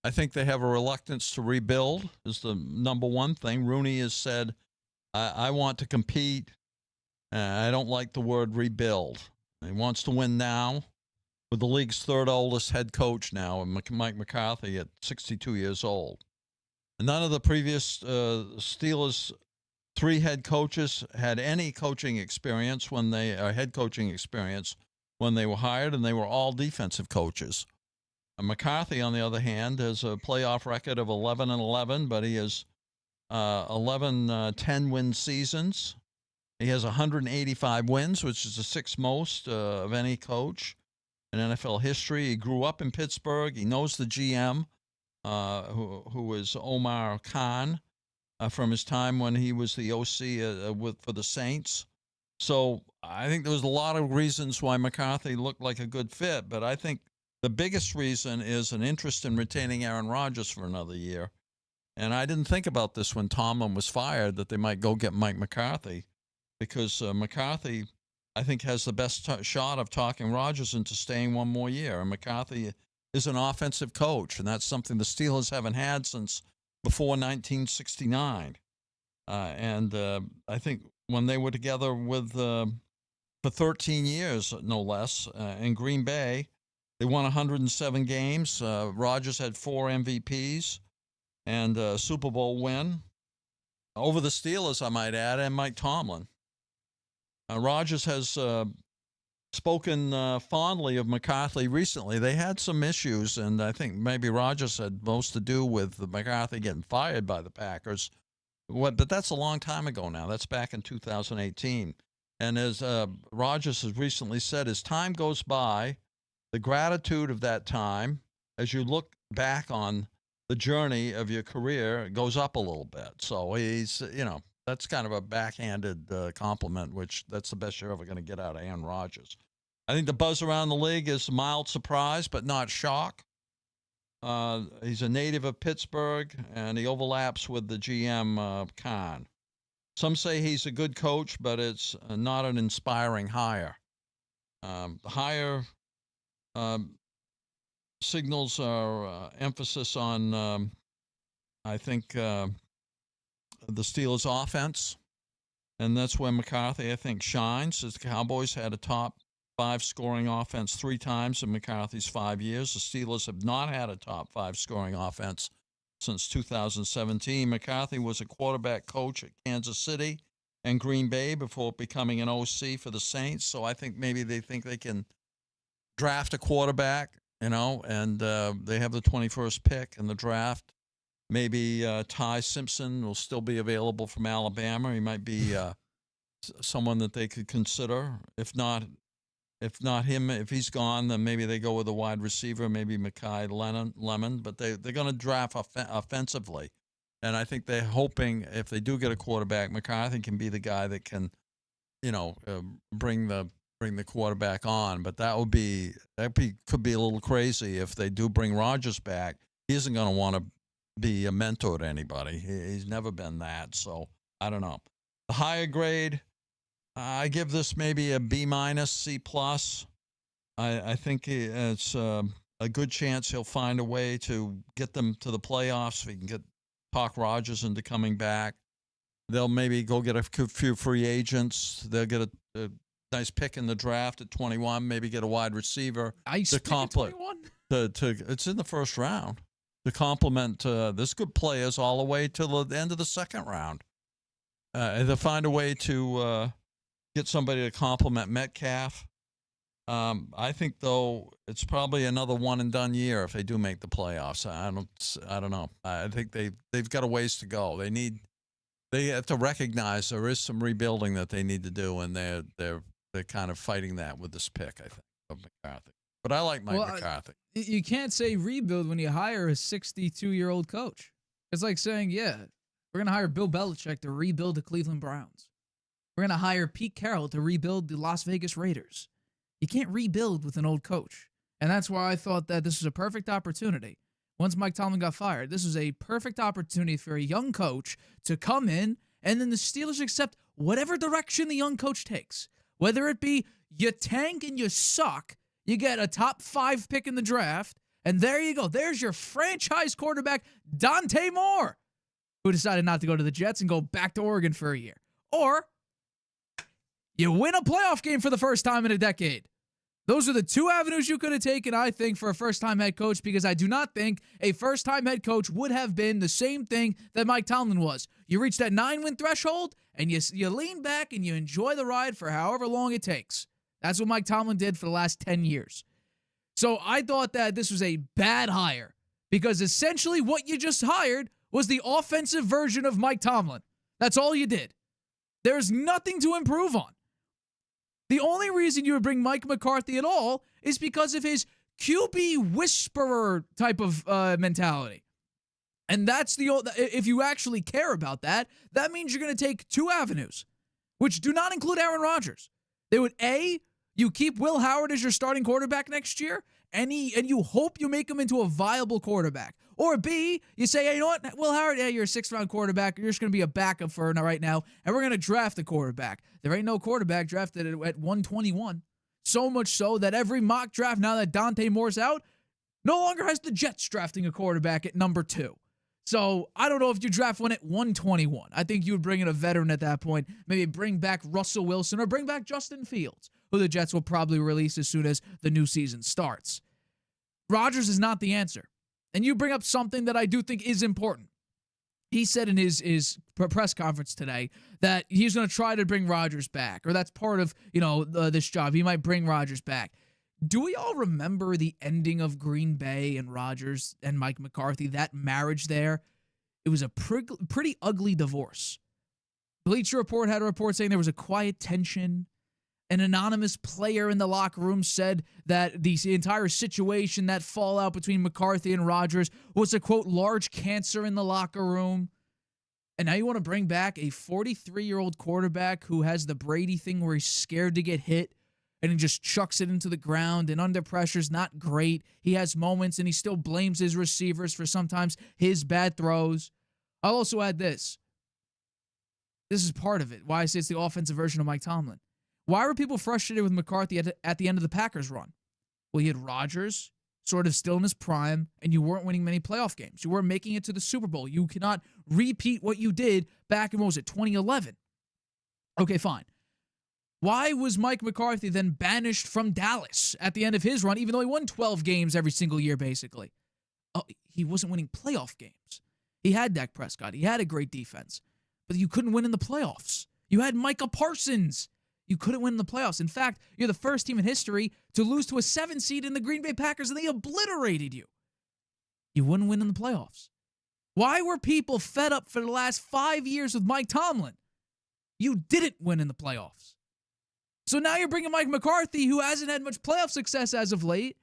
I think they have a reluctance to rebuild is the number one thing. Rooney has said, I want to compete. I don't like the word rebuild. He wants to win now. With the league's 3rd oldest head coach now, Mike McCarthy at 62 years old. And none of the previous Steelers 3 head coaches had any coaching experience head coaching experience when they were hired, and they were all defensive coaches. McCarthy, on the other hand, has a playoff record of 11-11, but he has 11 10-win seasons. He has 185 wins, which is the 6th most of any coach in NFL history. He grew up in Pittsburgh. He knows the GM, who is Omar Khan, from his time when he was the OC for the Saints. So I think there was a lot of reasons why McCarthy looked like a good fit, but I think the biggest reason is an interest in retaining Aaron Rodgers for another year. And I didn't think about this when Tomlin was fired, that they might go get Mike McCarthy, because McCarthy, I think, has the best shot of talking Rodgers into staying one more year. And McCarthy is an offensive coach, and that's something the Steelers haven't had since before 1969. And I think when they were together for 13 years, no less, in Green Bay, they won 107 games. Rodgers had 4 MVPs and a Super Bowl win over the Steelers, I might add, and Mike Tomlin. Rodgers has spoken fondly of McCarthy recently. They had some issues, and I think maybe Rodgers had most to do with McCarthy getting fired by the Packers. But that's a long time ago now. That's back in 2018. And as Rodgers has recently said, as time goes by, the gratitude of that time, as you look back on the journey of your career, goes up a little bit. So he's, that's kind of a backhanded compliment, which that's the best you're ever going to get out of Aaron Rodgers. I think the buzz around the league is mild surprise, but not shock. He's a native of Pittsburgh, and he overlaps with the GM, Khan. Some say he's a good coach, but it's not an inspiring hire. The hire signals our emphasis on, I think, the Steelers' offense. And that's where McCarthy, I think, shines. The Cowboys had a top 5 scoring offense 3 times in McCarthy's 5 years. The Steelers have not had a top 5 scoring offense since 2017. McCarthy was a quarterback coach at Kansas City and Green Bay before becoming an OC for the Saints. So I think maybe they think they can draft a quarterback, and they have the 21st pick in the draft. Maybe Ty Simpson will still be available from Alabama. He might be someone that they could consider. If not him, if he's gone, then maybe they go with a wide receiver, maybe Mekhi Lemon. But they're going to draft offensively, and I think they're hoping if they do get a quarterback, McCarthy can be the guy that can, bring the quarterback on. But could be a little crazy if they do bring Rodgers back. He isn't going to want to be a mentor to anybody. He's never been that. So I don't know. The higher grade, I give this maybe a B-, C+. I think it's a good chance he'll find a way to get them to the playoffs. If he can talk Rodgers into coming back, they'll maybe go get a few free agents. They'll get a nice pick in the draft at 21. Maybe get a wide receiver to complement. It's in the first round to complement. There's good players all the way to the end of the second round. They'll find a way to get somebody to complement Metcalf. I think though it's probably another one and done year if they do make the playoffs. I don't know. I think they've got a ways to go. They have to recognize there is some rebuilding that they need to do, and they're kind of fighting that with this pick, I think, of McCarthy. But I like Mike McCarthy. You can't say rebuild when you hire a 62-year-old coach. It's like saying, we're going to hire Bill Belichick to rebuild the Cleveland Browns. We're going to hire Pete Carroll to rebuild the Las Vegas Raiders. You can't rebuild with an old coach. And that's why I thought that this was a perfect opportunity. Once Mike Tomlin got fired, this was a perfect opportunity for a young coach to come in, and then the Steelers accept whatever direction the young coach takes. Whether it be you tank and you suck, you get a top 5 pick in the draft, and there you go. There's your franchise quarterback, Dante Moore, who decided not to go to the Jets and go back to Oregon for a year. Or you win a playoff game for the first time in a decade. Those are the 2 avenues you could have taken, I think, for a first-time head coach, because I do not think a first-time head coach would have been the same thing that Mike Tomlin was. You reach that 9-win threshold, and you lean back and you enjoy the ride for however long it takes. That's what Mike Tomlin did for the last 10 years. So I thought that this was a bad hire, because essentially what you just hired was the offensive version of Mike Tomlin. That's all you did. There's nothing to improve on. The only reason you would bring Mike McCarthy at all is because of his QB whisperer type of mentality. And that's if you actually care about that, that means you're going to take 2 avenues, which do not include Aaron Rodgers. They would, A, you keep Will Howard as your starting quarterback next year, and you hope you make him into a viable quarterback. Or B, you say, hey, you know what, Will Howard, you're a 6th-round quarterback. You're just going to be a backup for right now, and we're going to draft a quarterback. There ain't no quarterback drafted at 121. So much so that every mock draft, now that Dante Moore's out, no longer has the Jets drafting a quarterback at number 2. So I don't know if you draft one at 121. I think you would bring in a veteran at that point. Maybe bring back Russell Wilson or bring back Justin Fields, who the Jets will probably release as soon as the new season starts. Rodgers is not the answer. And you bring up something that I do think is important. He said in his press conference today that he's going to try to bring Rodgers back, or that's part of, this job. He might bring Rodgers back. Do we all remember the ending of Green Bay and Rodgers and Mike McCarthy, that marriage there? It was a pretty ugly divorce. Bleacher Report had a report saying there was a quiet tension. An anonymous player in the locker room said that the entire situation, that fallout between McCarthy and Rodgers, was a, quote, large cancer in the locker room. And now you want to bring back a 43-year-old quarterback who has the Brady thing where he's scared to get hit and he just chucks it into the ground, and under pressure is not great. He has moments and he still blames his receivers for sometimes his bad throws. I'll also add this. This is part of it. Why I say it's the offensive version of Mike Tomlin. Why were people frustrated with McCarthy at the end of the Packers run? Well, you had Rodgers sort of still in his prime, and you weren't winning many playoff games. You weren't making it to the Super Bowl. You cannot repeat what you did back in, 2011? Okay, fine. Why was Mike McCarthy then banished from Dallas at the end of his run, even though he won 12 games every single year, basically? Oh, he wasn't winning playoff games. He had Dak Prescott. He had a great defense. But you couldn't win in the playoffs. You had Micah Parsons. You couldn't win in the playoffs. In fact, you're the first team in history to lose to a 7 seed in the Green Bay Packers, and they obliterated you. You wouldn't win in the playoffs. Why were people fed up for the last 5 years with Mike Tomlin? You didn't win in the playoffs. So now you're bringing Mike McCarthy, who hasn't had much playoff success as of late,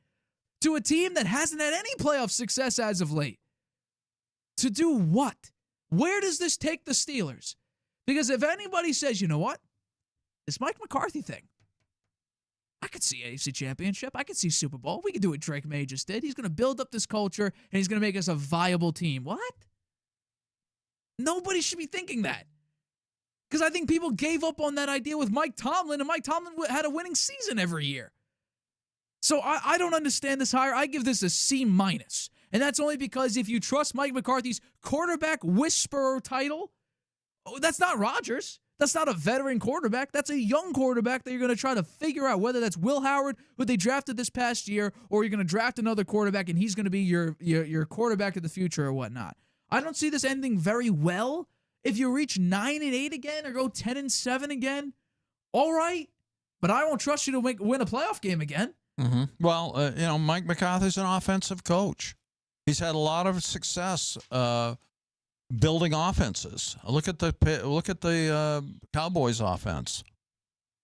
to a team that hasn't had any playoff success as of late. To do what? Where does this take the Steelers? Because if anybody says, you know what? This Mike McCarthy thing, I could see AFC Championship. I could see Super Bowl. We could do what Drake Maye just did. He's going to build up this culture, and he's going to make us a viable team. What? Nobody should be thinking that. Because I think people gave up on that idea with Mike Tomlin, and Mike Tomlin had a winning season every year. So I don't understand this hire. I give this a C-. And that's only because if you trust Mike McCarthy's quarterback whisperer title, that's not Rodgers. That's not a veteran quarterback. That's a young quarterback that you're going to try to figure out, whether that's Will Howard, who they drafted this past year, or you're going to draft another quarterback and he's going to be your quarterback of the future or whatnot. I don't see this ending very well. If you reach 9-8 again or go 10-7 again, all right. But I won't trust you to win a playoff game again. Mm-hmm. Well, Mike McCarthy's an offensive coach. He's had a lot of success building offenses. Look at the Cowboys offense.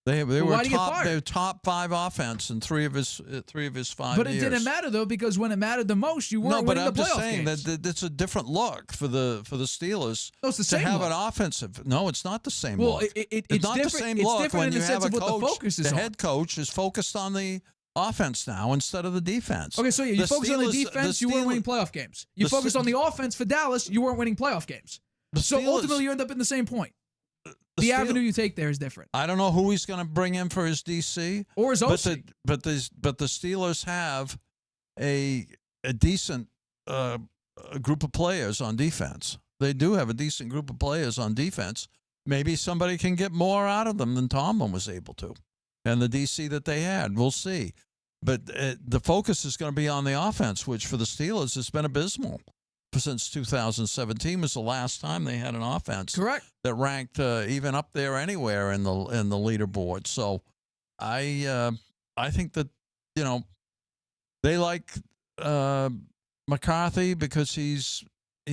They were top 5 offense in three of his 5 years. But it didn't matter though, because when it mattered the most, you weren't winning the playoff games. No, but I'm just saying that it's a different look for the Steelers. No, it's the same to have look. an offensive. No, it's not the same look. Well, it's not the same look when you have a coach. The head coach is focused on the offense now instead of the defense. Okay, so you focus on the defense, you weren't winning playoff games. You focused on the offense for Dallas, you weren't winning playoff games. So ultimately, you end up in the same point. The avenue you take there is different. I don't know who he's going to bring in for his DC or his OC. But the Steelers have a decent group of players on defense. They do have a decent group of players on defense. Maybe somebody can get more out of them than Tomlin was able to, and the DC that they had. We'll see. But the focus is going to be on the offense, which for the Steelers has been abysmal. Since 2017 was the last time they had an offense that ranked even up there anywhere in the leaderboard. So I think that they like McCarthy because he's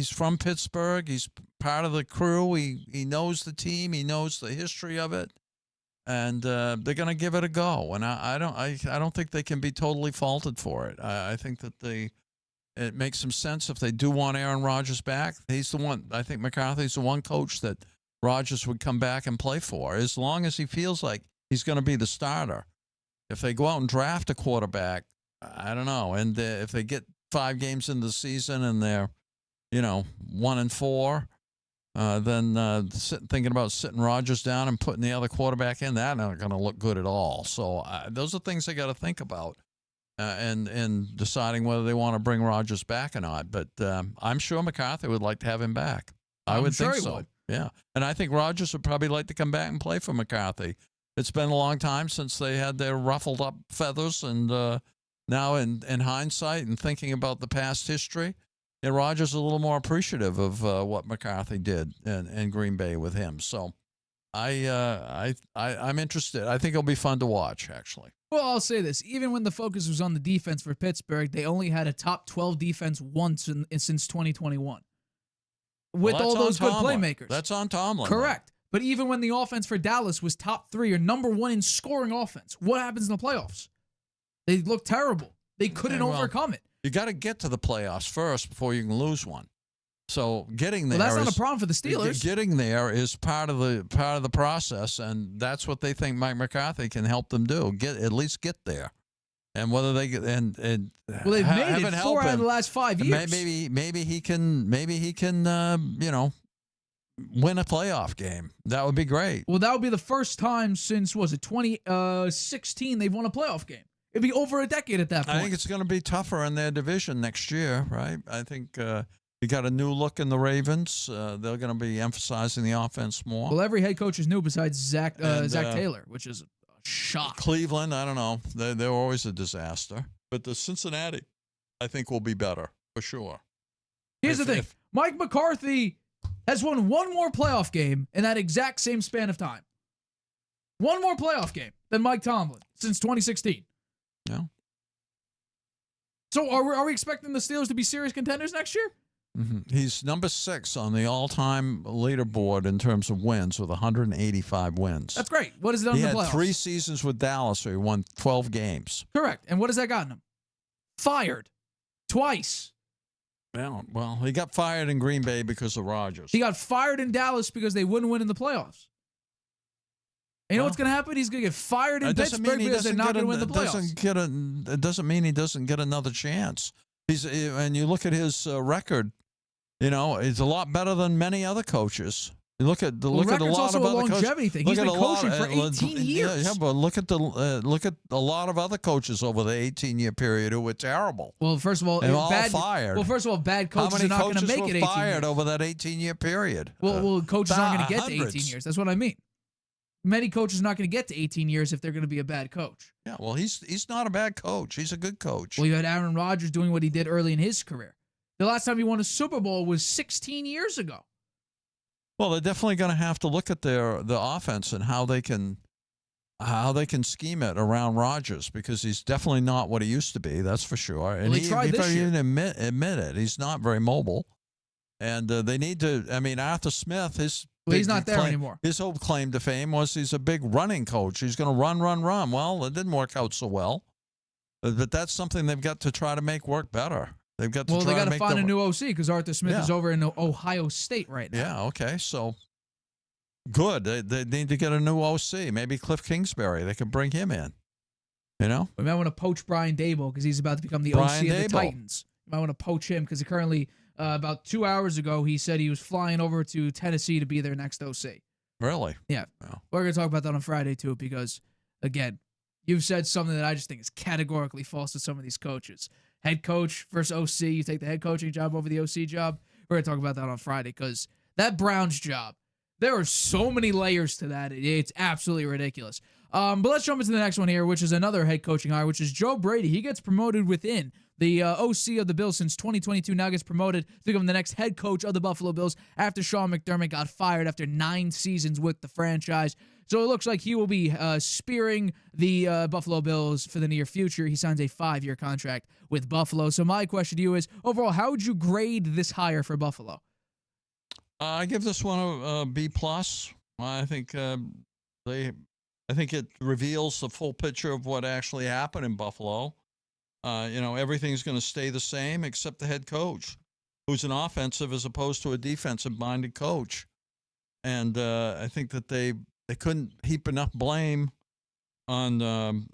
from Pittsburgh. He's part of the crew. He knows the team. He knows the history of it, and they're going to give it a go. And I don't think they can be totally faulted for it. I think that it makes some sense if they do want Aaron Rodgers back. He's the one. I think McCarthy's the one coach that Rodgers would come back and play for, as long as he feels like he's going to be the starter. If they go out and draft a quarterback, I don't know. And if they get 5 games into the season and they're, 1-4, then thinking about sitting Rodgers down and putting the other quarterback in, that's not going to look good at all. So those are things they got to think about. And deciding whether they want to bring Rodgers back or not. But I'm sure McCarthy would like to have him back. I would think so. Yeah. And I think Rodgers would probably like to come back and play for McCarthy. It's been a long time since they had their ruffled up feathers. And now in hindsight and thinking about the past history, Rodgers is a little more appreciative of what McCarthy did in Green Bay with him. So I'm interested. I think it'll be fun to watch, actually. Well, I'll say this. Even when the focus was on the defense for Pittsburgh, they only had a top 12 defense once since 2021. With all those good playmakers. That's on Tomlin. Correct. But even when the offense for Dallas was top 3 or number 1 in scoring offense, what happens in the playoffs? They look terrible. They couldn't overcome it. You got to get to the playoffs first before you can lose one. So getting there, that's not a problem for the Steelers. Getting there is part of the process, and that's what they think Mike McCarthy can help them do. At least get there, and whether they get and well, they've made it 4 out of the last 5 years. Maybe he can win a playoff game. That would be great. Well, that would be the first time since, was it 2016 they've won a playoff game. It'd be over a decade at that point. I think it's going to be tougher in their division next year, right? I think you got a new look in the Ravens. They're going to be emphasizing the offense more. Well, every head coach is new besides Zach Taylor, which is a shock. Cleveland, I don't know. They're always a disaster. But the Cincinnati, I think, will be better for sure. Here's the thing. Mike McCarthy has won one more playoff game in that exact same span of time. One more playoff game than Mike Tomlin since 2016. Yeah. So are we expecting the Steelers to be serious contenders next year? Mm-hmm. He's number 6 on the all-time leaderboard in terms of wins with 185 wins. That's great. What has it done in the playoffs? He had 3 seasons with Dallas where he won 12 games. Correct. And what has that gotten him? Fired. Twice. Yeah, well, he got fired in Green Bay because of Rodgers. He got fired in Dallas because they wouldn't win in the playoffs. And you know what's going to happen? He's going to get fired in Pittsburgh because they're not going to win the playoffs. It doesn't mean he doesn't get another chance. And you look at his record, he's a lot better than many other coaches. You look at a lot of other longevity thing. He's been coaching for 18 years. Yeah, but look at a lot of other coaches over the 18-year period who were terrible. Well, first of all, fired. Well, first of all, bad coaches are not going to make it 18 years. How many coaches were fired over that 18-year period? Well, coaches aren't going to get hundreds. to 18 years. That's what I mean. Many coaches are not going to get to 18 years if they're going to be a bad coach. Yeah, well, he's not a bad coach. He's a good coach. Well, you had Aaron Rodgers doing what he did early in his career. The last time he won a Super Bowl was 16 years ago. Well, they're definitely going to have to look at the offense and how they can scheme it around Rodgers, because he's definitely not what he used to be. That's for sure. And he tried this year. Admit it. He's not very mobile, and they need to. I mean, Arthur Smith, he's not there anymore. His whole claim to fame was he's a big running coach. He's going to run. Well, it didn't work out so well, but that's something they've got to try to make work better. They've got to they got to find a new OC because Arthur Smith is over in Ohio State right now. Yeah, okay. So, good. They need to get a new OC. Maybe Cliff Kingsbury. They could bring him in. We might want to poach Brian Daboll because he's about to become the OC of the Titans. You might want to poach him because currently, about 2 hours ago, he said he was flying over to Tennessee to be their next OC. Really? Yeah. Wow. We're going to talk about that on Friday, too, because, again, you've said something that I just think is categorically false to some of these coaches. Head coach versus OC. You take the head coaching job over the OC job. We're going to talk about that on Friday because that Browns job, there are so many layers to that. It's absolutely ridiculous. But let's jump into the next one here, which is another head coaching hire, which is Joe Brady. He gets promoted within. The OC of the Bills since 2022 now gets promoted to become the next head coach of the Buffalo Bills after Sean McDermott got fired after 9 seasons with the franchise. So it looks like he will be spearing the Buffalo Bills for the near future. He signs a 5-year contract with Buffalo. So my question to you is, overall, how would you grade this hire for Buffalo? I give this one a B+. I think it reveals the full picture of what actually happened in Buffalo. Everything's going to stay the same except the head coach, who's an offensive as opposed to a defensive-minded coach. And I think that they couldn't heap enough blame on the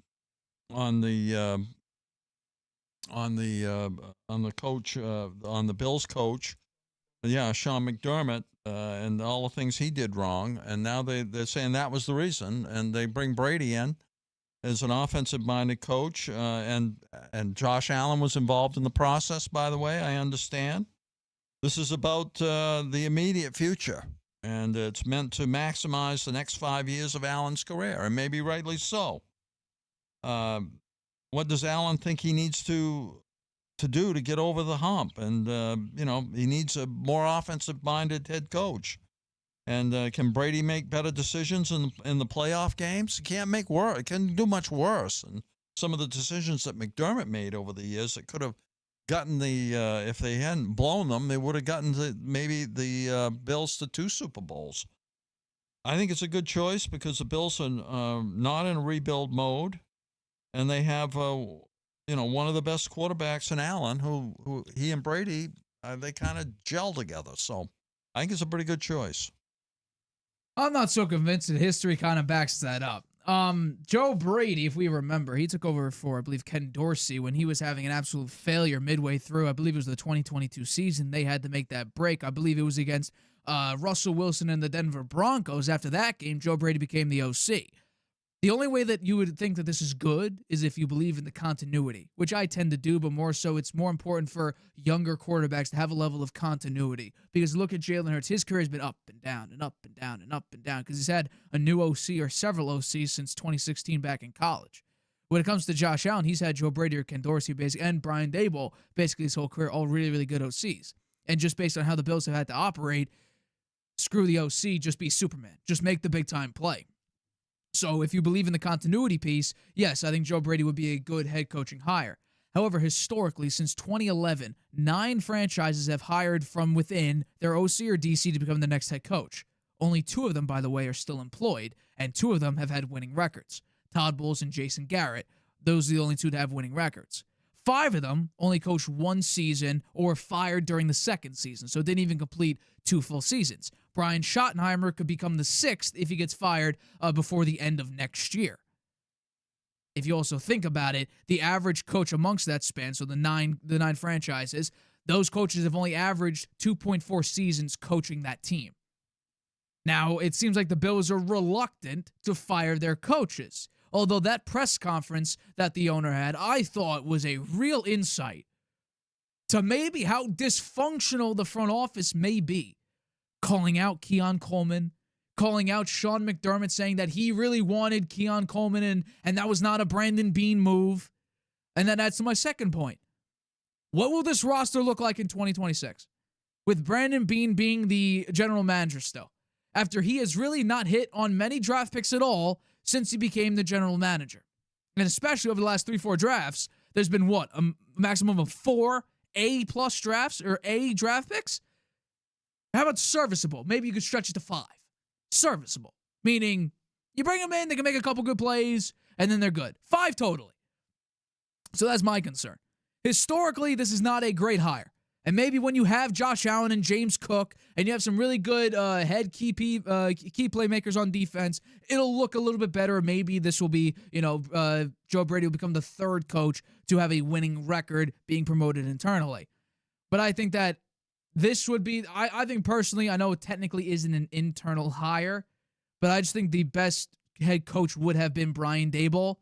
coach, on the Bills coach. Yeah, Sean McDermott, and all the things he did wrong. And now they're saying that was the reason. And they bring Brady in as an offensive-minded coach. And Josh Allen was involved in the process, by the way, I understand. This is about the immediate future. And it's meant to maximize the next 5 years of Allen's career, and maybe rightly so. What does Allen think he needs to do to get over the hump? And, he needs a more offensive-minded head coach. And can Brady make better decisions in the playoff games? He can't make worse. It can't do much worse. And some of the decisions that McDermott made over the years that could have gotten if they hadn't blown them, they would have gotten maybe the Bills to 2 Super Bowls. I think it's a good choice because the Bills are not in a rebuild mode, and they have one of the best quarterbacks in Allen, who he and Brady they kind of gel together. So I think it's a pretty good choice. I'm not so convinced that history kind of backs that up. Joe Brady, if we remember, he took over for, I believe, Ken Dorsey when he was having an absolute failure midway through. I believe it was the 2022 season. They had to make that break. I believe it was against Russell Wilson and the Denver Broncos. After that game, Joe Brady became the OC. The only way that you would think that this is good is if you believe in the continuity, which I tend to do, but more so it's more important for younger quarterbacks to have a level of continuity. Because look at Jalen Hurts. His career has been up and down and up and down and up and down because he's had a new OC or several OCs since 2016 back in college. When it comes to Josh Allen, he's had Joe Brady or Ken Dorsey basically, and Brian Daboll basically his whole career, all really, really good OCs. And just based on how the Bills have had to operate, screw the OC, just be Superman. Just make the big-time play. So if you believe in the continuity piece, yes, I think Joe Brady would be a good head coaching hire. However, historically, since 2011, 9 franchises have hired from within their OC or DC to become the next head coach. Only 2 of them, by the way, are still employed, and 2 of them have had winning records. Todd Bowles and Jason Garrett. Those are the only 2 to have winning records. 5 of them only coached 1 season or were fired during the 2nd season, so didn't even complete 2 full seasons. Brian Schottenheimer could become the 6th if he gets fired before the end of next year. If you also think about it, the average coach amongst that span, so the nine franchises, those coaches have only averaged 2.4 seasons coaching that team. Now, it seems like the Bills are reluctant to fire their coaches. Although that press conference that the owner had, I thought was a real insight to maybe how dysfunctional the front office may be. Calling out Keon Coleman, calling out Sean McDermott, saying that he really wanted Keon Coleman and that was not a Brandon Beane move. And that adds to my second point. What will this roster look like in 2026? With Brandon Beane being the general manager still, after he has really not hit on many draft picks at all since he became the general manager. And especially over the last 3-4 drafts, there's been what? A maximum of 4 A-plus drafts or A draft picks? How about serviceable? Maybe you could stretch it to 5. Serviceable. Meaning, you bring them in, they can make a couple good plays, and then they're good. 5 totally. So that's my concern. Historically, this is not a great hire. And maybe when you have Josh Allen and James Cook, and you have some really good head key playmakers on defense, it'll look a little bit better. Maybe this will be, Joe Brady will become the 3rd coach to have a winning record being promoted internally. But I think that this would be, I think personally, I know it technically isn't an internal hire, but I just think the best head coach would have been Brian Daboll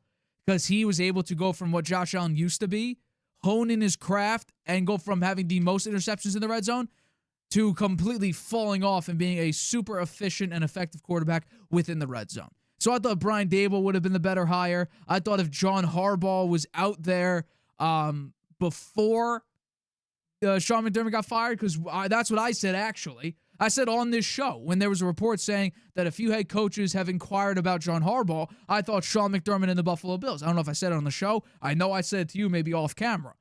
because he was able to go from what Josh Allen used to be, hone in his craft, and go from having the most interceptions in the red zone to completely falling off and being a super efficient and effective quarterback within the red zone. So I thought Brian Daboll would have been the better hire. I thought if John Harbaugh was out there before Sean McDermott got fired, because that's what I said, actually. I said on this show, when there was a report saying that a few head coaches have inquired about John Harbaugh, I thought Sean McDermott and the Buffalo Bills. I don't know if I said it on the show. I know I said it to you, maybe off camera.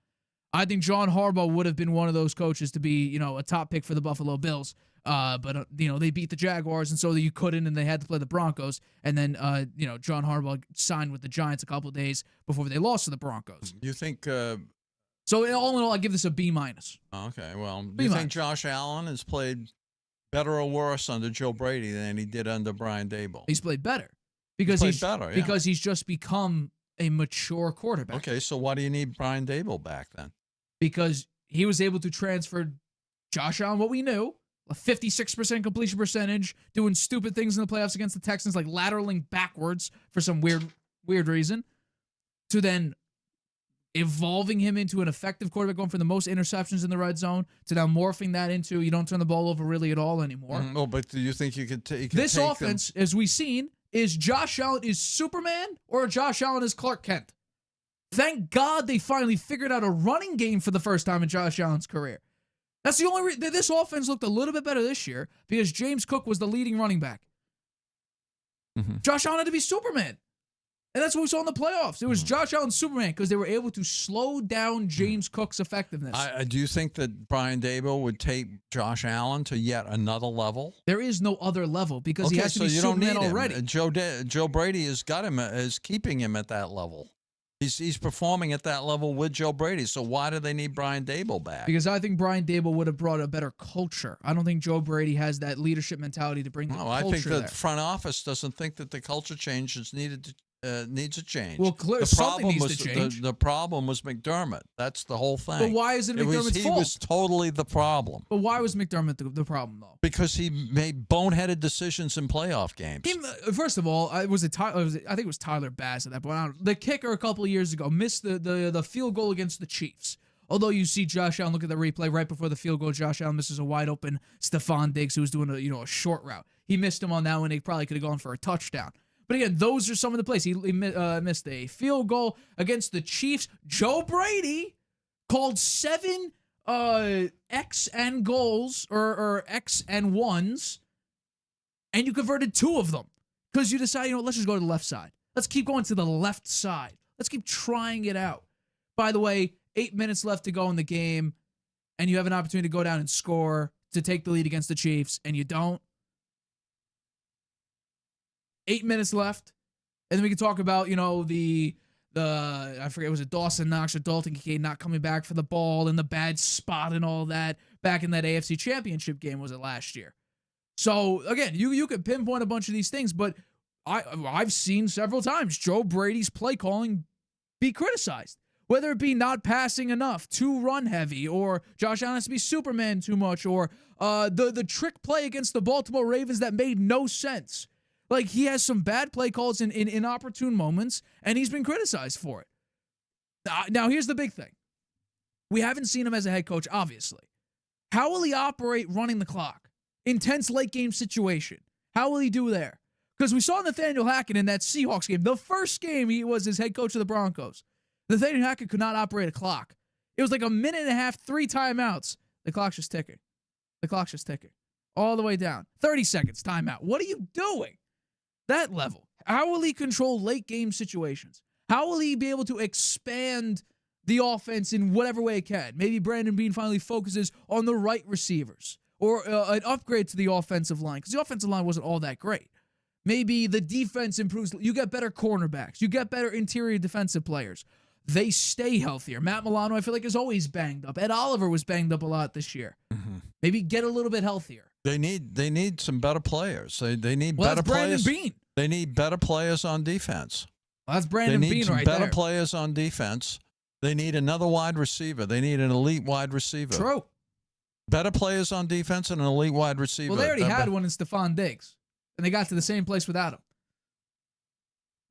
I think John Harbaugh would have been one of those coaches to be, a top pick for the Buffalo Bills. But they beat the Jaguars, and so you couldn't, and they had to play the Broncos. And then, John Harbaugh signed with the Giants a couple of days before they lost to the Broncos. You think... So all in all, I give this a B-. Okay, well, do you think Josh Allen has played better or worse under Joe Brady than he did under Brian Daboll? He's played better. Because he's just become a mature quarterback. Okay, so why do you need Brian Daboll back then? Because he was able to transfer Josh Allen, what we knew, a 56% completion percentage, doing stupid things in the playoffs against the Texans, like lateraling backwards for some weird reason, to then evolving him into an effective quarterback, going from the most interceptions in the red zone to now morphing that into you don't turn the ball over really at all anymore. But do you think you could take this offense, as we've seen, is Josh Allen is Superman or Josh Allen is Clark Kent? Thank God they finally figured out a running game for the first time in Josh Allen's career. That's the only reason this offense looked a little bit better this year because James Cook was the leading running back. Mm-hmm. Josh Allen had to be Superman. And that's what we saw in the playoffs. It was Josh Allen Superman because they were able to slow down James Cook's effectiveness. Do you think that Brian Daboll would take Josh Allen to yet another level? There is no other level because he has to be Superman already. Joe Brady has got him, is keeping him at that level. He's performing at that level with Joe Brady. So why do they need Brian Daboll back? Because I think Brian Daboll would have brought a better culture. I don't think Joe Brady has that leadership mentality to bring the culture I think the there. front office doesn't think that the culture change is needed needs a change. Well, clearly something needs to change. The problem was McDermott. That's the whole thing. But why is it McDermott's He fault? was totally the problem. But why was McDermott the problem, though? Because he made boneheaded decisions in playoff games. First of all, I think it was Tyler Bass at that point. The kicker a couple of years ago missed the field goal against the Chiefs. Although you see Josh Allen, look at the replay right before the field goal, Josh Allen misses a wide open Stephon Diggs who was doing a short route. He missed him on that one. He probably could have gone for a touchdown. But again, those are some of the plays. He missed a field goal against the Chiefs. Joe Brady called 7 XN goals or XN ones, and you converted 2 of them because you decided, let's just go to the left side. Let's keep going to the left side. Let's keep trying it out. By the way, 8 minutes left to go in the game, and you have an opportunity to go down and score to take the lead against the Chiefs, and you don't. 8 minutes left, and then we can talk about, the I forget, was it Dawson Knox or Dalton Kincaid not coming back for the ball and the bad spot and all that back in that AFC Championship game, was it last year? So, again, you could pinpoint a bunch of these things, but I've seen several times Joe Brady's play calling be criticized. Whether it be not passing enough, too run heavy, or Josh Allen has to be Superman too much, or the trick play against the Baltimore Ravens that made no sense. Like, he has some bad play calls in inopportune moments, and he's been criticized for it. Now, here's the big thing. We haven't seen him as a head coach, obviously. How will he operate running the clock? Intense late-game situation. How will he do there? Because we saw Nathaniel Hackett in that Seahawks game. The first game he was his head coach of the Broncos. Nathaniel Hackett could not operate a clock. It was like a minute and a half, 3 timeouts. The clock's just ticking. All the way down. 30 seconds, timeout. What are you doing? That level. How will he control late game situations? How will he be able to expand the offense in whatever way it can? Maybe Brandon Beane finally focuses on the right receivers or an upgrade to the offensive line because the offensive line wasn't all that great. Maybe the defense improves. You get better cornerbacks. You get better interior defensive players. They stay healthier. Matt Milano, I feel like, is always banged up. Ed Oliver was banged up a lot this year. Mm-hmm. Maybe get a little bit healthier. They need some better players. They need better players. Beane. They need better players on defense. Well, that's Brandon Beane right there. They need better players on defense. They need another wide receiver. They need an elite wide receiver. True. Better players on defense and an elite wide receiver. Well, they already had one in Stephon Diggs, and they got to the same place without him.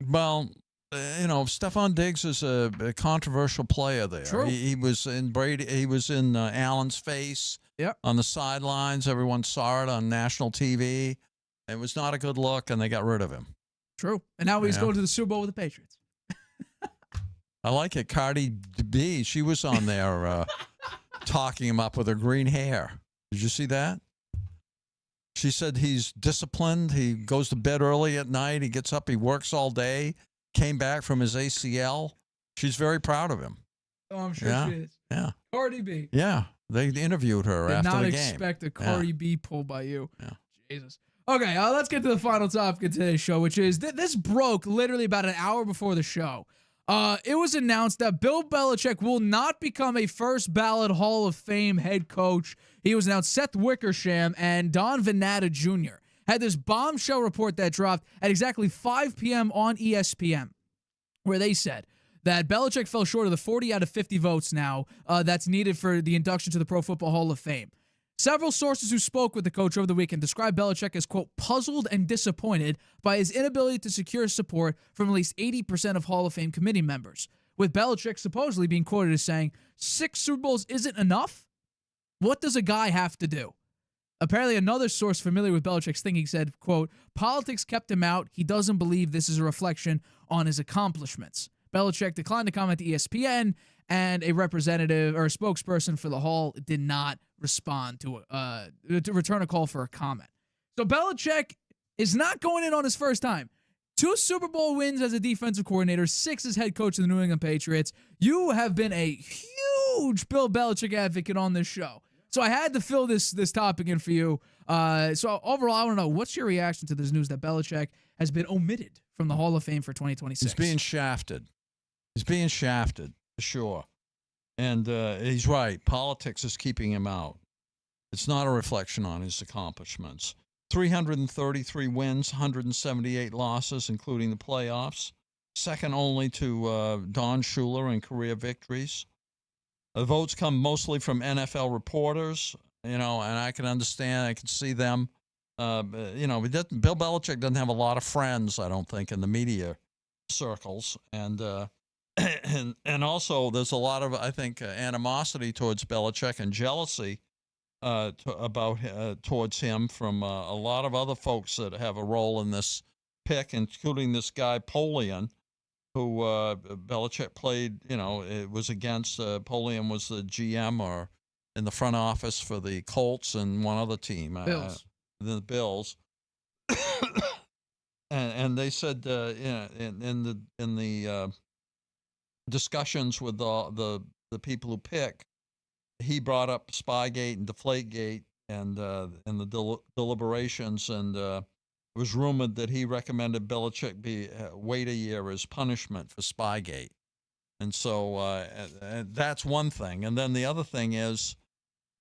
Well, Stephon Diggs is a controversial player there. True. He was in Brady. He was in Allen's face. Yep. On the sidelines. Everyone saw it on national TV. It was not a good look, and they got rid of him. True. And now he's going to the Super Bowl with the Patriots. I like it. Cardi B, she was on there talking him up with her green hair. Did you see that? She said he's disciplined. He goes to bed early at night. He gets up. He works all day. Came back from his ACL. She's very proud of him. Oh, I'm sure she is. Yeah. Cardi B. Yeah. They interviewed her after the game. Did not expect a Cardi B pull by you. Yeah. Jesus. Okay, let's get to the final topic of today's show, which is this broke literally about an hour before the show. It was announced that Bill Belichick will not become a first ballot Hall of Fame head coach. He was announced. Seth Wickersham and Don Vanatta Jr. had this bombshell report that dropped at exactly 5 p.m. on ESPN, where they said that Belichick fell short of the 40 out of 50 votes now that's needed for the induction to the Pro Football Hall of Fame. Several sources who spoke with the coach over the weekend described Belichick as, quote, puzzled and disappointed by his inability to secure support from at least 80% of Hall of Fame committee members, with Belichick supposedly being quoted as saying, 6 Super Bowls isn't enough? What does a guy have to do? Apparently, another source familiar with Belichick's thinking said, quote, politics kept him out. He doesn't believe this is a reflection on his accomplishments. Belichick declined to comment to ESPN, and a representative or a spokesperson for the Hall did not respond to return a call for a comment. So Belichick is not going in on his first time. 2 Super Bowl wins as a defensive coordinator, 6 as head coach of the New England Patriots. You have been a huge Bill Belichick advocate on this show. So I had to fill this topic in for you. So overall, I want to know, what's your reaction to this news that Belichick has been omitted from the Hall of Fame for 2026? He's being shafted. For sure. And he's right. Politics is keeping him out. It's not a reflection on his accomplishments. 333 wins, 178 losses, including the playoffs. second only to Don Shula in career victories. The votes come mostly from NFL reporters, and I can understand, I can see them. Bill Belichick doesn't have a lot of friends, I don't think, in the media circles, and also there's a lot of, I think, animosity towards Belichick and jealousy towards him from a lot of other folks that have a role in this pick, including this guy Polian, who Belichick played. It was against. Polian was the GM or in the front office for the Colts and one other team, Bills. The Bills. and they said, in the discussions with the people who pick, he brought up Spygate and Deflategate and in the deliberations, and it was rumored that he recommended Belichick wait a year as punishment for Spygate. And so that's one thing. And then the other thing is,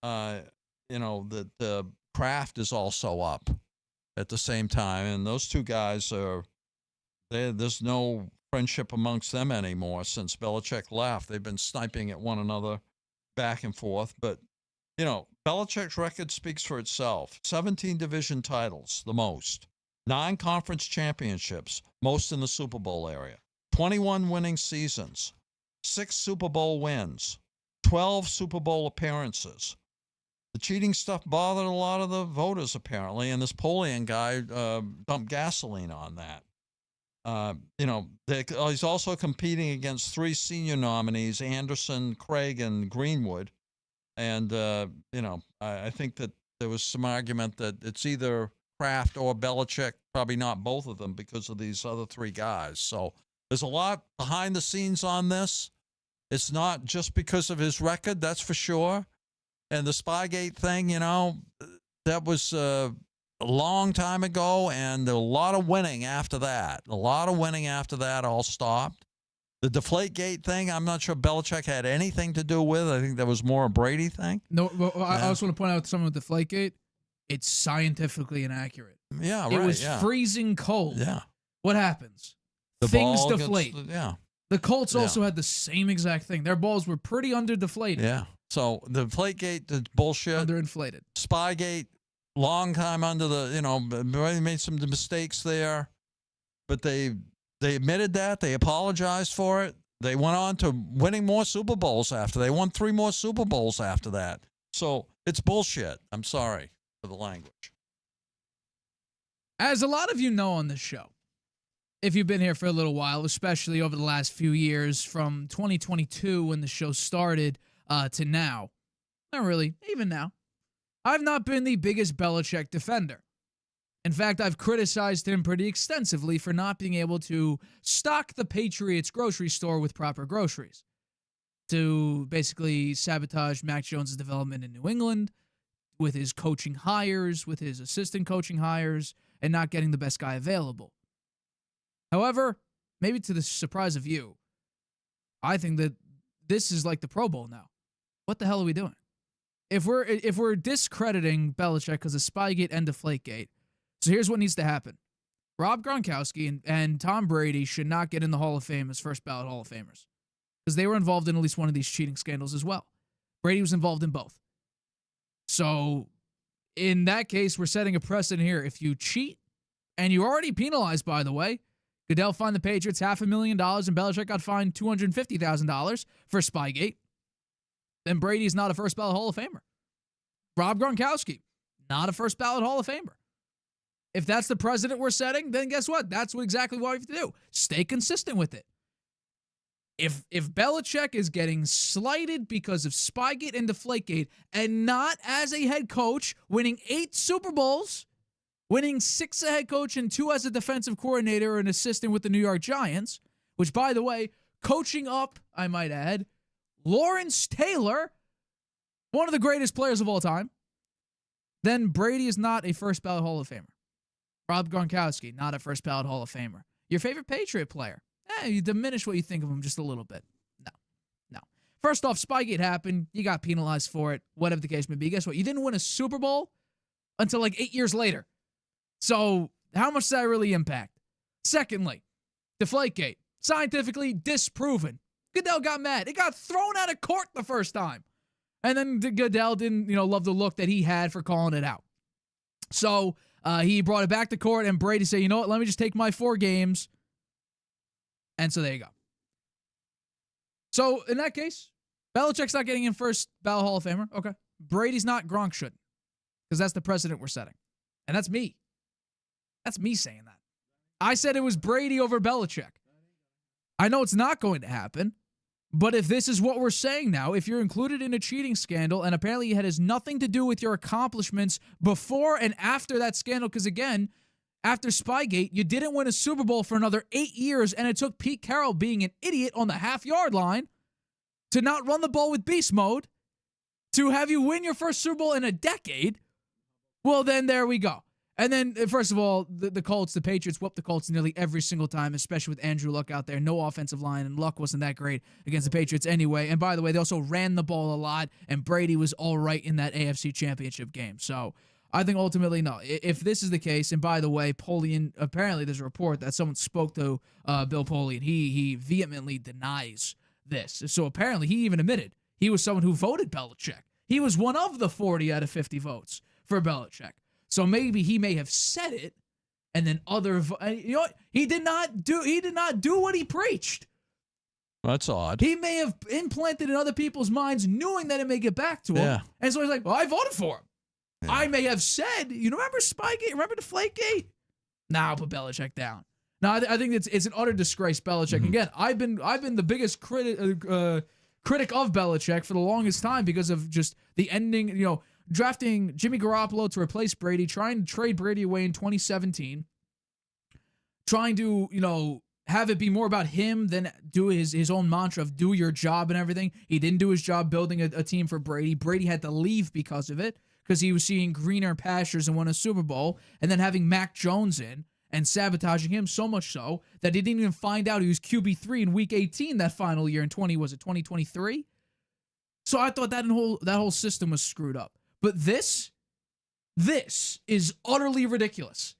that the Kraft is also up at the same time. And those two guys there's no friendship amongst them anymore since Belichick left. They've been sniping at one another back and forth. But, Belichick's record speaks for itself. 17 division titles, the most. 9 conference championships, most in the Super Bowl area. 21 winning seasons. 6 Super Bowl wins. 12 Super Bowl appearances. The cheating stuff bothered a lot of the voters, apparently, and this Polian guy dumped gasoline on that. He's also competing against 3 senior nominees, Anderson, Craig, and Greenwood. And, I think that there was some argument that it's either Kraft or Belichick, probably not both of them because of these other 3 guys. So there's a lot behind the scenes on this. It's not just because of his record, that's for sure. And the Spygate thing, that was a long time ago, and a lot of winning after that. All stopped. The Deflategate thing, I'm not sure Belichick had anything to do with. I think that was more a Brady thing. No, well, I also want to point out something with Deflategate. It's scientifically inaccurate. Yeah, right. It was freezing cold. Yeah. What happens? The Things ball deflate. The Colts also had the same exact thing. Their balls were pretty under-deflated. Yeah. So the Deflategate, the bullshit. Underinflated. Spygate, long time under Brady made some mistakes there, but they admitted that. They apologized for it. They went on to winning more Super Bowls after. They won 3 more Super Bowls after that. So it's bullshit. I'm sorry for the language. As a lot of you know on this show, if you've been here for a little while, especially over the last few years, from 2022 when the show started to now, not really, even now, I've not been the biggest Belichick defender. In fact, I've criticized him pretty extensively for not being able to stock the Patriots grocery store with proper groceries, to basically sabotage Mac Jones' development in New England with his coaching hires, with his assistant coaching hires, and not getting the best guy available. However, maybe to the surprise of you, I think that this is like the Pro Bowl now. What the hell are we doing? If we're discrediting Belichick because of Spygate and Deflategate, so here's what needs to happen. Rob Gronkowski and Tom Brady should not get in the Hall of Fame as first ballot Hall of Famers because they were involved in at least one of these cheating scandals as well. Brady was involved in both. So in that case, we're setting a precedent here. If you cheat, and you're already penalized, by the way, Goodell fined the Patriots $500,000 and Belichick got fined $250,000 for Spygate, then Brady's not a first ballot Hall of Famer. Rob Gronkowski, not a first ballot Hall of Famer. If that's the precedent we're setting, then guess what? That's exactly what we have to do. Stay consistent with it. If Belichick is getting slighted because of Spygate and Deflategate and not as a head coach, winning 8 Super Bowls, winning 6 as a head coach and 2 as a defensive coordinator or an assistant with the New York Giants, which, by the way, coaching up, I might add, Lawrence Taylor, one of the greatest players of all time, then Brady is not a first ballot Hall of Famer. Rob Gronkowski, not a first ballot Hall of Famer. Your favorite Patriot player, you diminish what you think of him just a little bit. No. First off, Spygate happened. You got penalized for it, whatever the case may be. Guess what? You didn't win a Super Bowl until like 8 years later. So how much does that really impact? Secondly, Deflategate. Scientifically disproven. Goodell got mad. It got thrown out of court the first time. And then Goodell didn't, love the look that he had for calling it out. So he brought it back to court, and Brady said, you know what, let me just take my 4 games. And so there you go. So in that case, Belichick's not getting in first ballot Hall of Famer. Okay. Brady's not, Gronk shouldn't. Because that's the precedent we're setting. And that's me. That's me saying that. I said it was Brady over Belichick. I know it's not going to happen, but if this is what we're saying now, if you're included in a cheating scandal, and apparently it has nothing to do with your accomplishments before and after that scandal, because again, after Spygate, you didn't win a Super Bowl for another 8 years, and it took Pete Carroll being an idiot on the half-yard line to not run the ball with beast mode to have you win your first Super Bowl in a decade. Well, then there we go. And then, first of all, the Colts, the Patriots whooped the Colts nearly every single time, especially with Andrew Luck out there. No offensive line, and Luck wasn't that great against the Patriots anyway. And by the way, they also ran the ball a lot, and Brady was all right in that AFC Championship game. So I think ultimately, no. If this is the case, and by the way, Polian, apparently there's a report that someone spoke to Bill Polian. He vehemently denies this. So apparently he even admitted he was someone who voted Belichick. He was one of the 40 out of 50 votes for Belichick. So maybe he may have said it, and then he did not do what he preached. That's odd. He may have implanted in other people's minds, knowing that it may get back to him. Yeah. And so he's like, well, I voted for him. Yeah. I may have said, remember Spygate? Remember Deflategate? Nah, I'll put Belichick down. No, I think it's an utter disgrace, Belichick. Mm-hmm. Again, I've been the biggest critic of Belichick for the longest time because of just the ending, drafting Jimmy Garoppolo to replace Brady, trying to trade Brady away in 2017, trying to, have it be more about him than do his own mantra of do your job and everything. He didn't do his job building a team for Brady. Brady had to leave because of it, because he was seeing greener pastures and won a Super Bowl, and then having Mac Jones in and sabotaging him so much so that he didn't even find out he was QB3 in Week 18 that final year in 2023? So I thought that whole system was screwed up. But this is utterly ridiculous.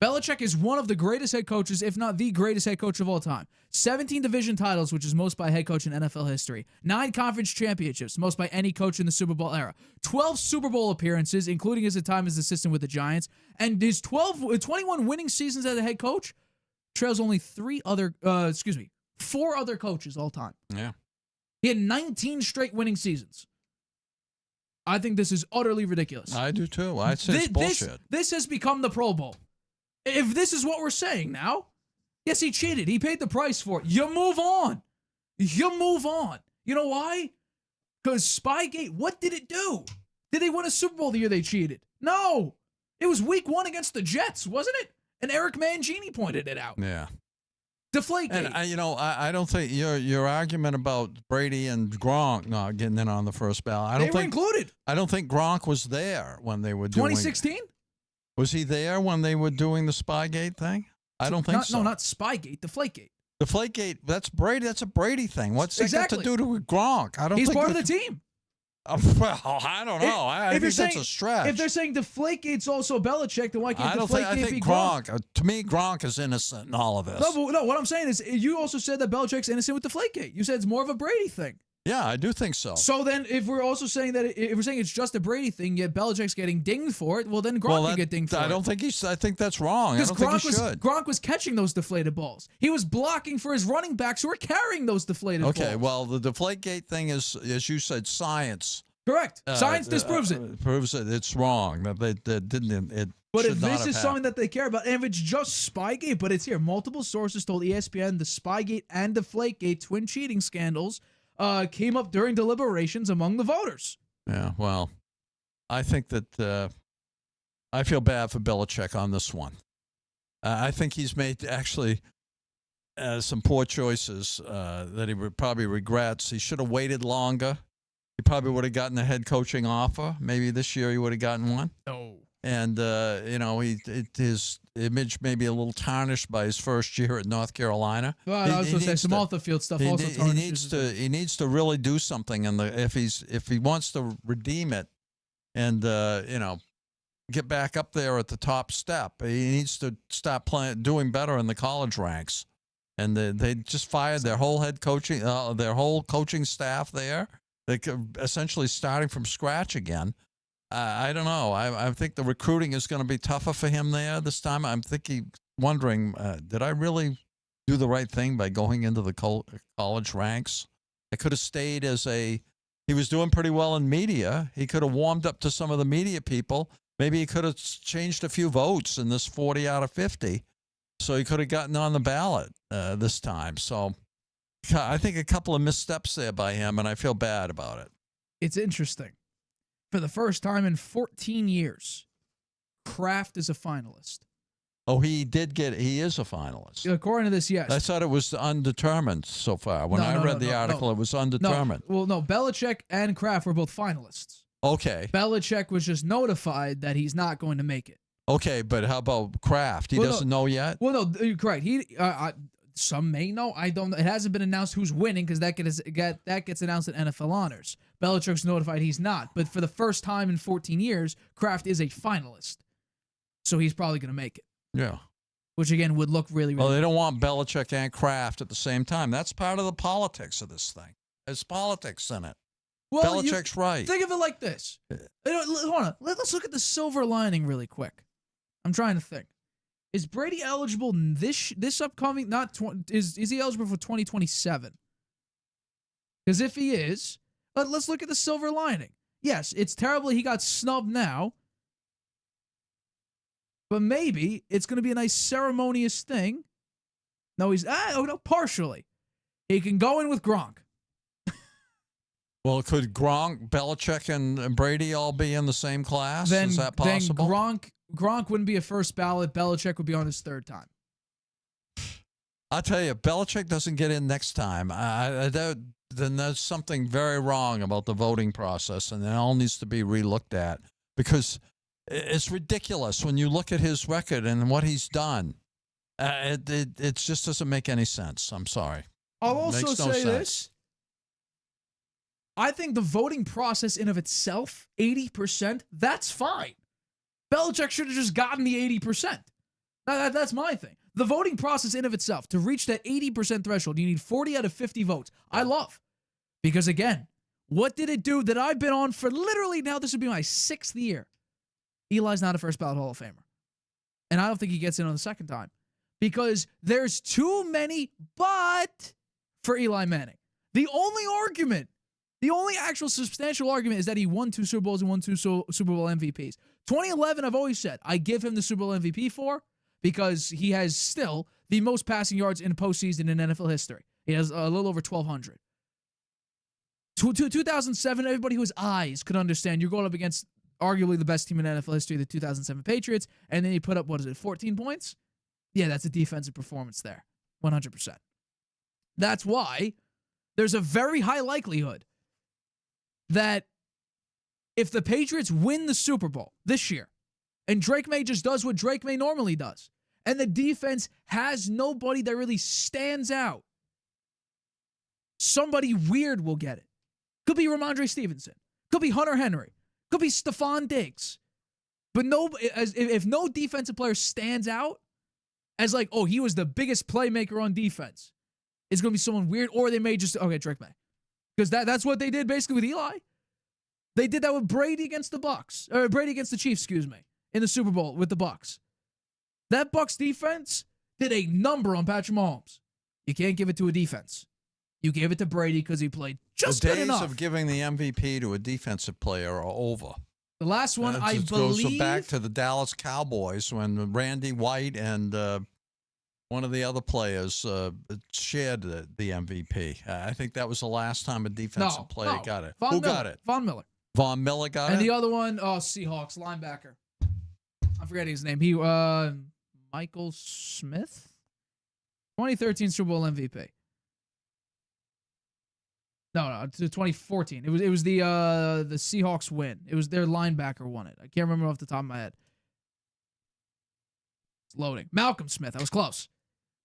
Belichick is one of the greatest head coaches, if not the greatest head coach of all time. 17 division titles, which is most by a head coach in NFL history. 9 conference championships, most by any coach in the Super Bowl era. 12 Super Bowl appearances, including his time as assistant with the Giants. And his 21 winning seasons as a head coach trails only 4 other coaches all time. Yeah. He had 19 straight winning seasons. I think this is utterly ridiculous. I do too. I say it's bullshit. This has become the Pro Bowl. If this is what we're saying now, yes, he cheated. He paid the price for it. You move on. You move on. You know why? Because Spygate, what did it do? Did they win a Super Bowl the year they cheated? No. It was Week 1 against the Jets, wasn't it? And Eric Mangini pointed it out. Yeah. Deflategate. And I don't think your argument about Brady and Gronk not getting in on the first ballot. They were included. I don't think Gronk was there when they were doing 2016. Was he there when they were doing the Spygate thing? I don't think so. No, not Spygate. Deflategate. Deflategate. That's Brady. That's a Brady thing. What's that got to do with Gronk? I don't. He's think part of the team. Well, I don't know. I think that's a stretch. If they're saying Deflategate's also Belichick, then why can't Deflategate be Gronk? To me, Gronk is innocent in all of this. No, what I'm saying is you also said that Belichick's innocent with Deflategate. You said it's more of a Brady thing. Yeah, I do think so. So then if we're also saying that if we're saying it's just a Brady thing, yet Belichick's getting dinged for it, well, then Gronk can get dinged for it. I think that's wrong. I don't think he should. Gronk was catching those deflated balls. He was blocking for his running backs who were carrying those deflated balls. Okay, well, the Deflategate thing is, as you said, science. Correct. Science disproves it. Proves that it's wrong. That they didn't. But if this is something that they care about, and if it's just Spygate, but it's here, multiple sources told ESPN the Spygate and Deflategate twin cheating scandals came up during deliberations among the voters. Yeah, well, I think that I feel bad for Belichick on this one. I think he's made actually some poor choices that he probably regrets. He should have waited longer. He probably would have gotten a head coaching offer. Maybe this year he would have gotten one. No. And, his image may be a little tarnished by his first year at North Carolina. Well, I was going to say some off the field stuff also tarnishes. He needs to really do something if he wants to redeem it and, get back up there at the top step. He needs to stop doing better in the college ranks. and they just fired their whole coaching staff there. They essentially starting from scratch again. I don't know. I think the recruiting is going to be tougher for him there this time. I'm wondering, did I really do the right thing by going into the college ranks? I could have stayed he was doing pretty well in media. He could have warmed up to some of the media people. Maybe he could have changed a few votes in this 40 out of 50. So he could have gotten on the ballot this time. So I think a couple of missteps there by him, and I feel bad about it. It's interesting. For the first time in 14 years, Kraft is a finalist. Oh, he is a finalist. According to this, yes. I thought it was undetermined so far. When I read the article, it was undetermined. No, Belichick and Kraft were both finalists. Okay. Belichick was just notified that he's not going to make it. Okay, but how about Kraft? He doesn't know yet? Well, no, you're correct. Some may know. I don't know. It hasn't been announced who's winning because that gets announced at NFL Honors. Belichick's notified he's not. But for the first time in 14 years, Kraft is a finalist. So he's probably going to make it. Yeah. Which, again, would look really, really Well, they don't want Belichick and Kraft at the same time. That's part of the politics of this thing. There's politics in it. Well, Belichick's right. Think of it like this. Hold on. Let's look at the silver lining really quick. I'm trying to think. Is Brady eligible this upcoming? Is he eligible for 2027? Because if he is, let's look at the silver lining. Yes, it's terrible he got snubbed now, but maybe it's going to be a nice ceremonious thing. No, partially. He can go in with Gronk. Well, could Gronk, Belichick, and Brady all be in the same class? Is that possible? Then Gronk wouldn't be a first ballot. Belichick would be on his third time. I'll tell you, if Belichick doesn't get in next time, then there's something very wrong about the voting process, and it all needs to be relooked at because it's ridiculous when you look at his record and what he's done. It just doesn't make any sense. I'm sorry. I'll also say this. I think the voting process in of itself, 80%, that's fine. Belichick should have just gotten the 80%. That's my thing. The voting process in of itself, to reach that 80% threshold, you need 40 out of 50 votes. I love. Because again, what did it do that I've been on for literally now, this would be my 6th year. Eli's not a first ballot Hall of Famer. And I don't think he gets in on the second time. Because there's too many but for Eli Manning. The only actual substantial argument is that he won 2 Super Bowls and won 2 Super Bowl MVPs. 2011, I've always said, I give him the Super Bowl MVP for because he has still the most passing yards in postseason in NFL history. He has a little over 1,200. 2007, everybody who has eyes could understand you're going up against arguably the best team in NFL history, the 2007 Patriots, and then you put up, 14 points? Yeah, that's a defensive performance there, 100%. That's why there's a very high likelihood that if the Patriots win the Super Bowl this year, and Drake Maye just does what Drake Maye normally does, and the defense has nobody that really stands out, somebody weird will get it. Could be Ramondre Stevenson. Could be Hunter Henry. Could be Stephon Diggs. But if no defensive player stands out as like, oh, he was the biggest playmaker on defense, it's going to be someone weird, or they may just, okay, Drake Maye. Because that's what they did basically with Eli. They did that with Brady against the Bucks, or Brady against the Chiefs, in the Super Bowl with the Bucks. That Bucks defense did a number on Patrick Mahomes. You can't give it to a defense. You gave it to Brady because he played just good enough. The days of giving the MVP to a defensive player are over. The last one, I believe, goes back to the Dallas Cowboys when Randy White and one of the other players shared the MVP. I think that was the last time a defensive player got it. Who got it? Von Miller. Von Miller got it? And the other one, Seahawks, linebacker. I'm forgetting his name. He, Michael Smith? 2013 Super Bowl MVP. No, 2014. It was the Seahawks win. It was their linebacker won it. I can't remember off the top of my head. It's loading. Malcolm Smith. I was close.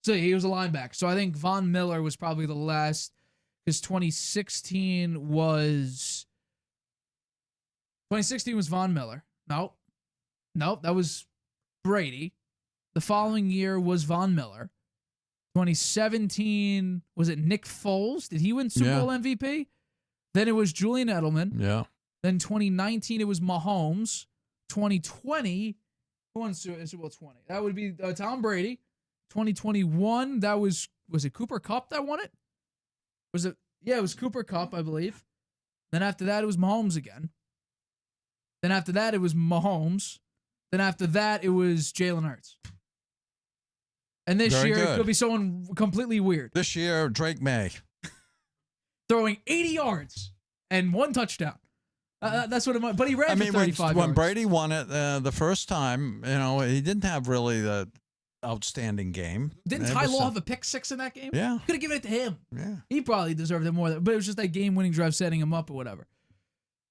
So he was a linebacker. So I think Von Miller was probably the last, because 2016 was Von Miller. Nope, that was Brady. The following year was Von Miller. 2017, was it Nick Foles? Did he win Super Bowl MVP? Then it was Julian Edelman. Yeah. Then 2019, it was Mahomes. 2020, who won Super Bowl 20? That would be Tom Brady. 2021, that was it Cooper Kupp that won it? Was it? Yeah, it was Cooper Kupp, I believe. Then after that, it was Mahomes again. Then after that, it was Mahomes. Then after that, it was Jalen Hurts. And this year, it could be someone completely weird. This year, Drake Maye. Throwing 80 yards and 1 touchdown. That's what it might. But he ran for 35 yards. When Brady won it the first time, he didn't have really the outstanding game. Didn't Ty Law have a pick 6 in that game? Yeah. Could have given it to him. Yeah. He probably deserved it more. But it was just that game-winning drive setting him up or whatever.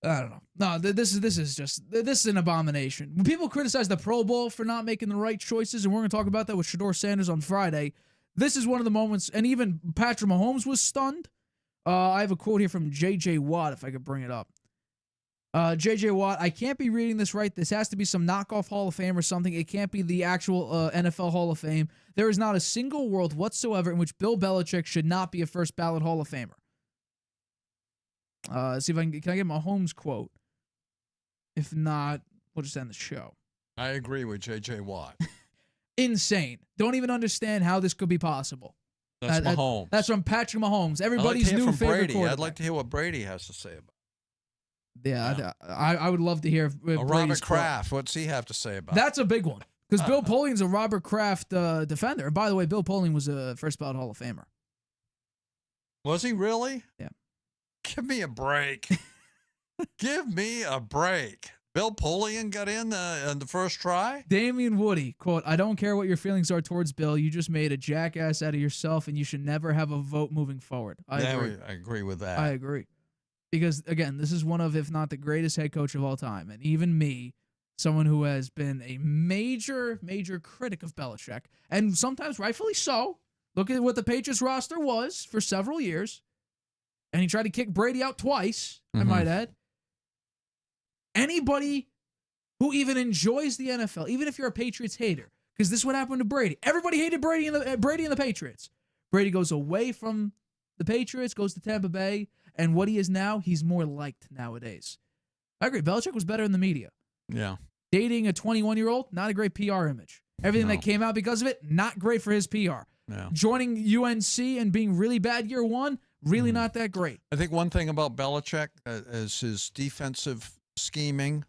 I don't know. No, this is an abomination. When people criticize the Pro Bowl for not making the right choices, and we're going to talk about that with Shedeur Sanders on Friday, this is one of the moments, and even Patrick Mahomes was stunned. I have a quote here from J.J. Watt, if I could bring it up. J.J. Watt, I can't be reading this right. This has to be some knockoff Hall of Fame or something. It can't be the actual NFL Hall of Fame. There is not a single world whatsoever in which Bill Belichick should not be a first ballot Hall of Famer. See if I can I get Mahomes' quote? If not, we'll just end the show. I agree with J.J. Watt. Insane. Don't even understand how this could be possible. That's Mahomes. That's from Patrick Mahomes. Everybody's new favorite Brady. quarterback. I'd like to hear what Brady has to say about it. Yeah. I would love to hear Robert Kraft. What's he have to say about it? That's a big one. Because Bill Polian's a Robert Kraft defender. And by the way, Bill Polian was a first ballot Hall of Famer. Was he really? Yeah. Give me a break. Give me a break. Bill Polian got in the first try? Damian Woody, quote, I don't care what your feelings are towards Bill. You just made a jackass out of yourself, and you should never have a vote moving forward. I agree. I agree with that. I agree. Because, again, this is one of, if not the greatest head coach of all time. And even me, someone who has been a major, major critic of Belichick, and sometimes rightfully so. Look at what the Patriots roster was for several years. And he tried to kick Brady out twice, I might add. Anybody who even enjoys the NFL, even if you're a Patriots hater, because this is what happened to Brady. Everybody hated Brady and the Patriots. Brady goes away from the Patriots, goes to Tampa Bay, and what he is now, he's more liked nowadays. I agree. Belichick was better in the media. Yeah. Dating a 21-year-old, not a great PR image. Everything that came out because of it, not great for his PR. Yeah. Joining UNC and being really bad year one, really not that great. I think one thing about Belichick is his defensive scheming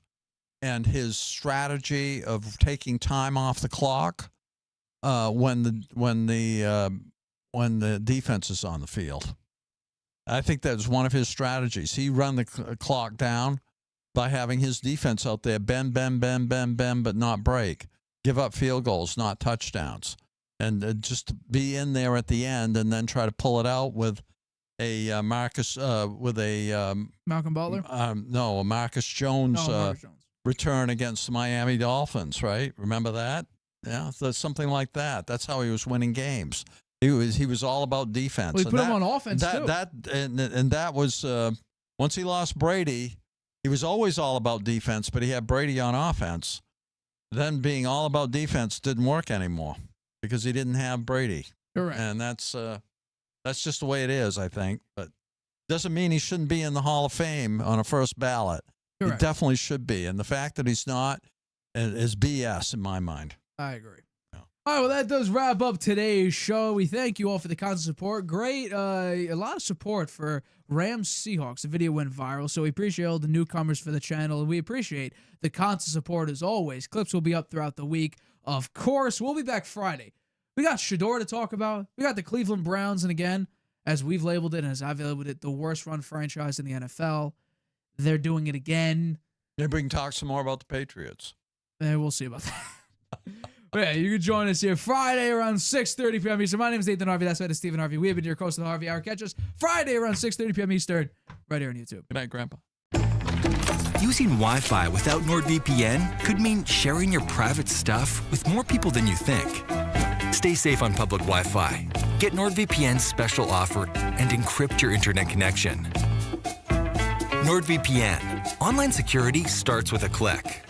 and his strategy of taking time off the clock when the defense is on the field. I think that's one of his strategies. He run the clock down by having his defense out there bend, but not break. Give up field goals, not touchdowns. And just be in there at the end and then try to pull it out with a Marcus Malcolm Butler? A Marcus Jones return against the Miami Dolphins, right? Remember that? Yeah, so something like that. That's how he was winning games. He was all about defense. Well, he put him on offense too. That was once he lost Brady, he was always all about defense, but he had Brady on offense. Then being all about defense didn't work anymore because he didn't have Brady. Correct. And that's just the way it is, I think. But doesn't mean he shouldn't be in the Hall of Fame on a first ballot. Correct. He definitely should be. And the fact that he's not is BS in my mind. I agree. Yeah. All right, well, that does wrap up today's show. We thank you all for the constant support. Great, a lot of support for Rams Seahawks. The video went viral, so we appreciate all the newcomers for the channel, and we appreciate the constant support as always. Clips will be up throughout the week. Of course, we'll be back Friday. We got Shedeur to talk about. We got the Cleveland Browns, and again, as we've labeled it and as I've labeled it, the worst run franchise in the NFL. They're doing it again. Maybe we can talk some more about the Patriots. We'll see about that. But yeah, you can join us here Friday around 6:30 p.m. Eastern. My name is Nathan Harvey. That's right, it's Stephen Harvey. We have been your host of the Harvey Hour. Catch us Friday around 6:30 p.m. Eastern, right here on YouTube. Good night, Grandpa. Using Wi-Fi without NordVPN could mean sharing your private stuff with more people than you think. Stay safe on public Wi-Fi. Get NordVPN's special offer and encrypt your internet connection. NordVPN. Online security starts with a click.